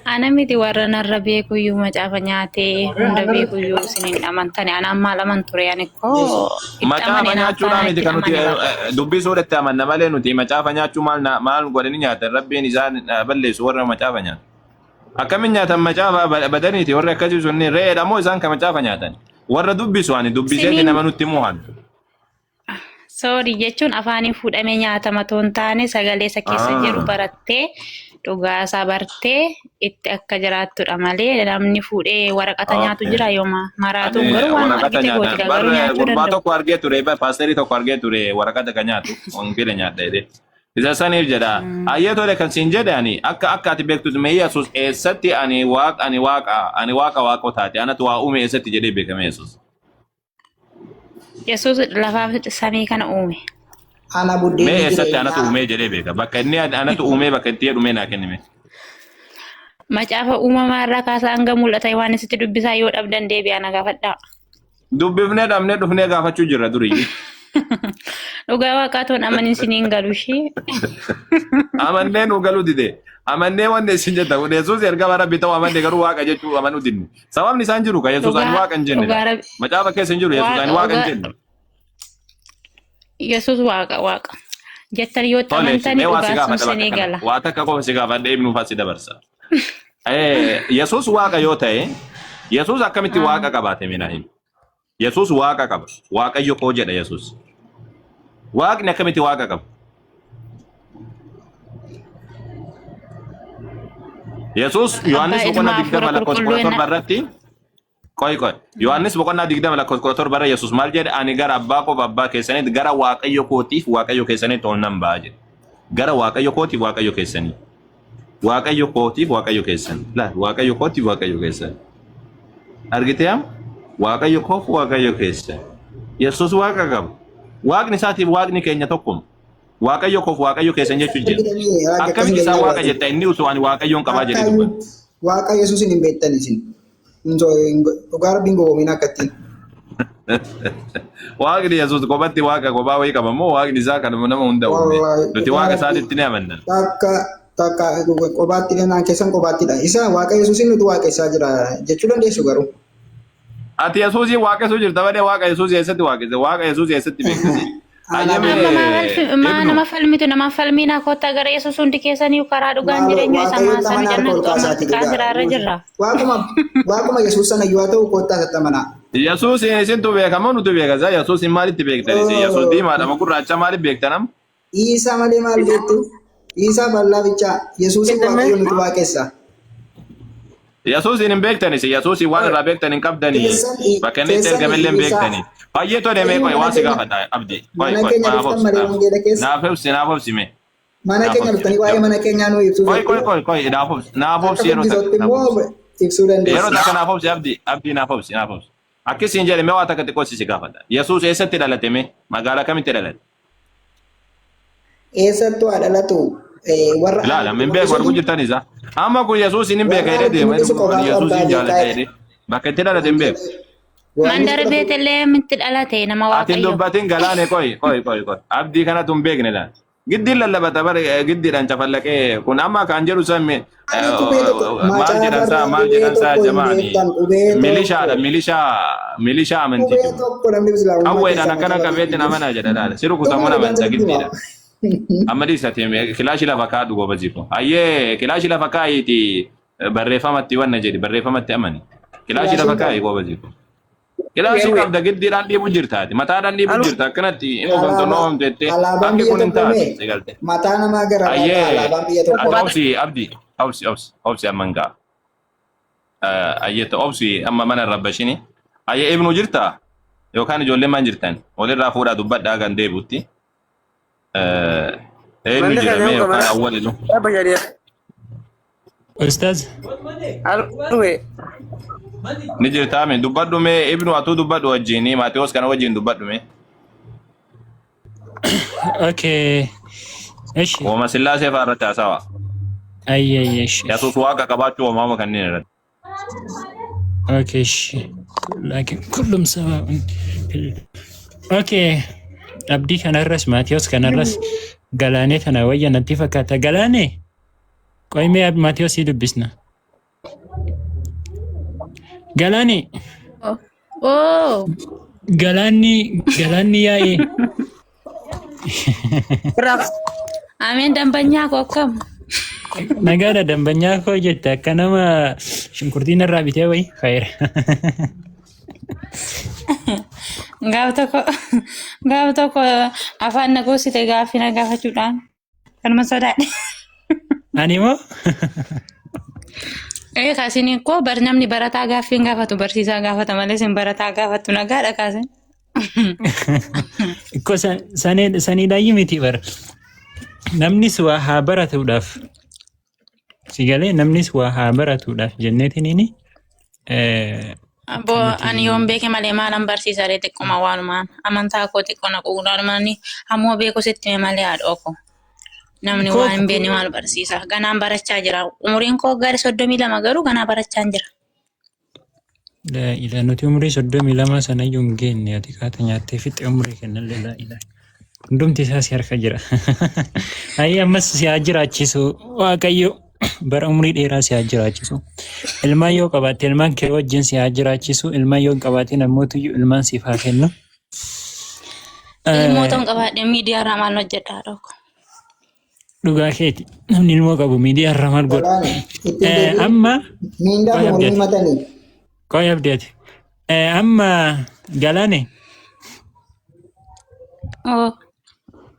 Ana miti warra narra beekuyyuu macaafa nyaatee hunda beekuyyuu isiniin amantani. Anaan maal amanture ani koo itti Macaafa amane nyaachuudhaan naaffaan miti itti kan nuti amane bakka. dubbisuudhatti amanna malee nuti macaafa nyaachuu maal godhanii nyaatan rabbiin isaan balleessu warra macaafa nyaatan. Akkamiin nyaatan macaafa badaniiti warri akkasii sunni re'eedha moo isaan kan macaafa nyaatan? Warra dubbisu ani dubbiseeti Siniin nama nutti muhan. Sorry jechuun afaaniin fuudhamee nyaatama toon taane sagalee isa keessa jiru barattee dhugaa isaa bartee itti akka jiraattudha malee namni fuudhee waraqata nyaatu jira yooma maraatuun garuu waan Waraqata argite gooti nyaatan. garuu nyaachuu Gurbaa danda'u. tokko argee ture paasterii tokko argee ture waraqata kan nyaatu wangeela nyaadha jedhee. Isa saniif jedha. Ayyee tole kan siin jedhe ani akka ati beektu mee Yesuus eessatti ani waaqa waaqotaati anatu waa uume eessatti jedhee beekame Yesuus. Yesuus lafaaf samii kana uume. Ana Mee buddeenni eessatti anatu jireenyaa. uumee jedhee beeka. Bakka inni anatu uumee bakka itti dhumee naa kennime. Macaafa uumamaa irraa kaasaa hanga mul'ata waan isitti dubbisaa yoo dhabdan deebi'aa na gaafadhaa. Dubbifnee dhabnee dhufnee gaafachuu jirra durii. Dhugaa waaqaa toon amanin siniin galu ishee. Amannee nu galuu dide. Amannee wanne isin jetta. Yesuus ergama rabbi ta'u amannee garuu waaqa jechuu amanuu dinne. Sababni isaan jiru kan Yesuus ani waaqa hin jenne. Macaafa keessa hin jiru Yesuus ani waaqa hin jenne. Yesuus waaqa. Jettan yoo Tole amantanii mee waa si dhugaa sun gaafadha sinii bakka gala. kana. Waa takka qofa si gaafadha ibnuuf asi dabarsa. Yesuus waaqa yoo ta'e Yesuus akkamitti waaqa qabaate mina hin. Yesuus waaqa qaba. Waaqayyo koo jedha Yesuus. Waaqni akkamitti waaqa qaba? Yesuus Yohaannis boqonnaa 20 lakkoofsa 17 irratti Yohaannis boqonnaa 20 lakkoofsa 17 irra Yesuus maal jedhe ani gara abbaa koof abbaa keessanitti gara waaqayyo kootiif waaqayyo keessanitti ol nan ba'a jedhe. Gara waaqayyo kootiif waaqayyo keessanii. Waaqayyo kootiif waaqayyo keessan. La waaqayyo kootiif waaqayyo keessan. Argitee am? Waaqayyo koof waaqayyo keessan. Yesuus waaqa qaba. Waaqni isaatiif waaqni keenya tokkuma. Waaqayyo koof waaqayyo keessan jechuun jira. Akkamitti isaa waaqa jetta inni utuu ani waaqayyoon qabaa jedhee dubbata. Waaqa Yesuusin hin beektan isin. Dhugaa rabbiin gowwoomina akkattiin. Waaqni Yesuus kophaatti waaqa kophaa wayii qaba moo waaqni isaa kan nama hunda uume. Nuti waaqa isaatitti ni amanna. Takka kophaatti naan keessan kophaattidha. Isa waaqa Yesuusin nuti waaqa isaa jira jechuu dandeessu garuu. Ati Yesuusii waaqessuu jirta malee waaqa Yesuus eessatti waaqesse waaqa Yesuus eessatti beeksise. Nama falmitu nama falmiina kottaa gara Yesuus hundi keessanii karaa dhugaan jireenya isa maasanii jannatu kaasiraarra jirra. Waaquma Yesuus sana yoo ta'u kottaa tattamanaa. Yesuus isintu beekama nuti beekasa Yesuus maalitti beektan Yesuus diimaadha ma gurraacha maaliif beektanam? Isaa malee maal beektu? Isaa bal'aa bichaa Yesuusin waaqayyo nuti waaqessa. Yesuus hin beektanis Yesuus waan irraa beektan hin qabdanii bakka inni itti ergamellee hin beektanii. Baay'ee tole mee qoy waan si gaafadha abdii. Naaf obsi mee. Mana keenya dhuftanii waa'ee mana keenyaa nuu ibsuu. Qoy naaf obsi yeroo takka. Ibsuu dandeessu. Yeroo takka naaf obsi abdii naaf obsi. Akkasiin jedhe mee waa takka xiqqoo si gaafadha. Yesuus eessatti dhalate mee magaalaa kamitti dhalate? Eessattuu haa dhalatu. Laala min beeku arguu jirtan isa. Amma kun Yesuus hin beeka jedhee deema Yesuus hin jaalata jedhee bakka itti dhalate hin beeku. Mandara Beetleheemitti dhalate nama waaqayyo. Atiin dubbatiin galaane qoy. Abdii kanatu hin beekne laala. Giddiin lallabata bara giddiidhaan cafallaqee kun amma kan jedhu sammi maal jedhan saa jamaani milishaa amantii. Qawweedhaan akkana qabeetti amanaa jedha laala. Siru kutamuun amanta giddiidha. Amma dhiisatee kilaashi lafa kaadhu goba jiko. Ayyee kilaashi lafa kaayiiti barreeffamatti wanna jedhi barreeffamatti amani. Kilaashii lafa kaa'e qooba jiru. Kilaashii qabda giddiidhaan dhiibu jirtaati. Mataadhaan dhiibu jirta akkanatti inni ogamtoo noomamtu jettee bakki kun hin taate segalte. Mataa namaa gara alaabaan biyya tokko. Obsi abdi obsi amman gaa. Ayyetta obsi amma mana rabbashini. Ayyee ibnu jirtaa? Yookaan ijoolleen maan jirtan? Walirraa fuudhaa dubbadhaa kan deebuutti. Eenyu jedhamee yookaan awwalilu. Ustaz. Ni jirtaa mee dubbadhu mee ibnu atuu dubbadhu wajjini Maatewos kana wajjin dubbadhu mee. Okay. Eshi. Wama sillaasee fa'aa irratti haasawa. Eshi. Yesuus waaqa qabaachuu homaama kanneen irratti. Okay. Laakiin kullum sabaa. Okay. Abdii kanarras Maatewos kanarras galaanee tana wayya natti fakkaata. Galaanee? Qoyimee Maatewos dubbisna. Galaanee? Oh. Galaanni yaa'ee. Amin dambanya kok kam. Nagada dambanya kok jetta akka nama shunkurtiin irraa bitee wayi khayr. Gaaf tokko afaan nagoosite gaaffii na gaafachuudhaan kanuma sodaadhe. Ani moo? Kaasini ko namni barataa gaaffii gaafatu barsiisaa gaafata malee sin barataa gaafatu nagaadha kaasin. Ko sanii daayyi miti bar. Namnis waa haa baratuudhaaf. Sigalee namnis waa haa baratuudhaaf jenneetiniini. Bo ani yoon beeke malee maalan barsiisaa xiqquma waanumaan amantaa koo xiqqoona quuqudhaan ammoo beeku sitti malee haadhooko. Namni waan hin beekne maal barsiisa. Ganaan barachaa jira. Umuriin koo gara 32 garuu ganaa barachaa jira. Ila nuti umurii 32 sana iyyuu hin geenne ati kaata nyaattee fixxe umurii kennallee ila. Hundumti isaa si harka jira. Ayyi ammas si haa jiraachisu Waaqayyo bara umurii dheeraa si haa jiraachisu. Ilmaan yoo qabaatte ilmaan kee wajjin si haa jiraachisu. Ilmaan yoo hin qabaatin ammootiyyuu ilmaan siif haa kennu. Ilmootaan qabaadhe miidiyaa irraa maal hojjedhaa dhokko. Dhugaa keeti namni ilmoo qabu miidiyaa irraa maal godha. Amma qoy abdeeti. Amma Galaane.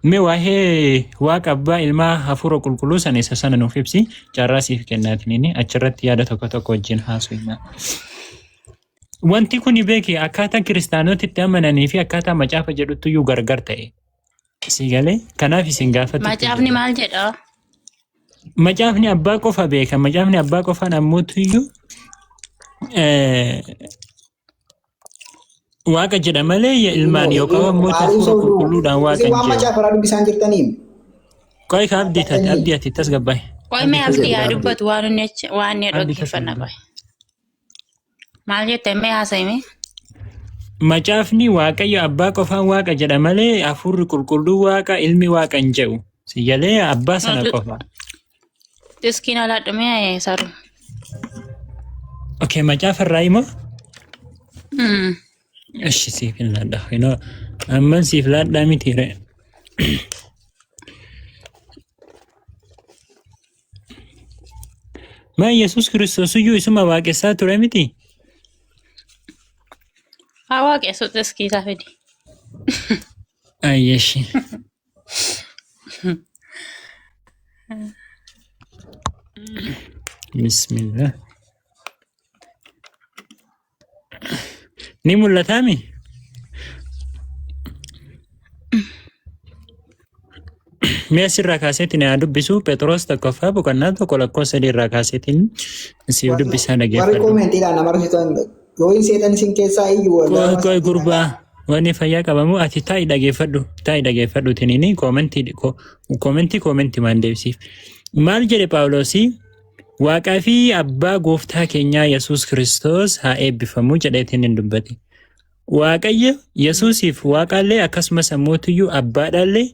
Mee waa'ee waaqa abbaa ilmaa hafuura qulqulluu sana isa sana nuuf ibsi carraa siif kennaatiniini achirratti yaada tokko wajjin haasofna. Wanti kun beeki akkaataa kiristaanotitti amananii fi akkaataa macaafa jedhutti iyyuu gargar ta'e. Sigalee kanaaf isin gaafatu. Macaafni maal jedha? Macaafni abbaa qofa beeka. Macaafni abbaa qofaan ammootiyyuu waaqa jedha malee ilmaan yookaan ammoo hafuura qulqulluudhaan waaqa hin jedhu. Waan macaafa irraa dubbisaan jirtanii. Qoy ka abdii ati tas gabbaay. Qoy mee abdii yaa dubbatu waan inni dhaggeeffanna qoy. Maal jette mee haasa'ime? Macaafni waaqayyo abbaa qofaan waaqa jedha malee hafuurri qulqulluu waaqa ilmi waaqa hin jedhu. Sigalee abbaa sana qofa. Diskiin alaadhumee saru. Okay, macaafa irraa himoo? Eshi siif hin laadhaa. Amman siif laadhaa miti re. Maa Yesuus Kiristoos iyyuu isuma waaqessaa ture miti? Haa waaqessu diskiisaa fidi. Ayyeshi. Bismillah. Ni mul'ataa mi? Mee asirraa kaaseetiin haa dubbisu Phexros tokkoffaa boqonnaa tokko lakkoofsa 3 irraa kaaseetiin siif dubbisaa dhageeffadhu. Warri koomentiidhaan nama arsitan yoo hin seetan isin keessaa iyyuu Qoy gurbaa wanni fayyaa qabamu ati taa'i dhageeffadhu tiniini koomentii maan deebisiif. Maal jedhe Phaawulosii? Waaqaa fi abbaa gooftaa keenyaa Yesuus Kiristoos haa eebbifamu jedheetiin hin dubbate. Waaqayyo Yesuusiif waaqaallee akkasumas ammootiyyuu abbaadhaallee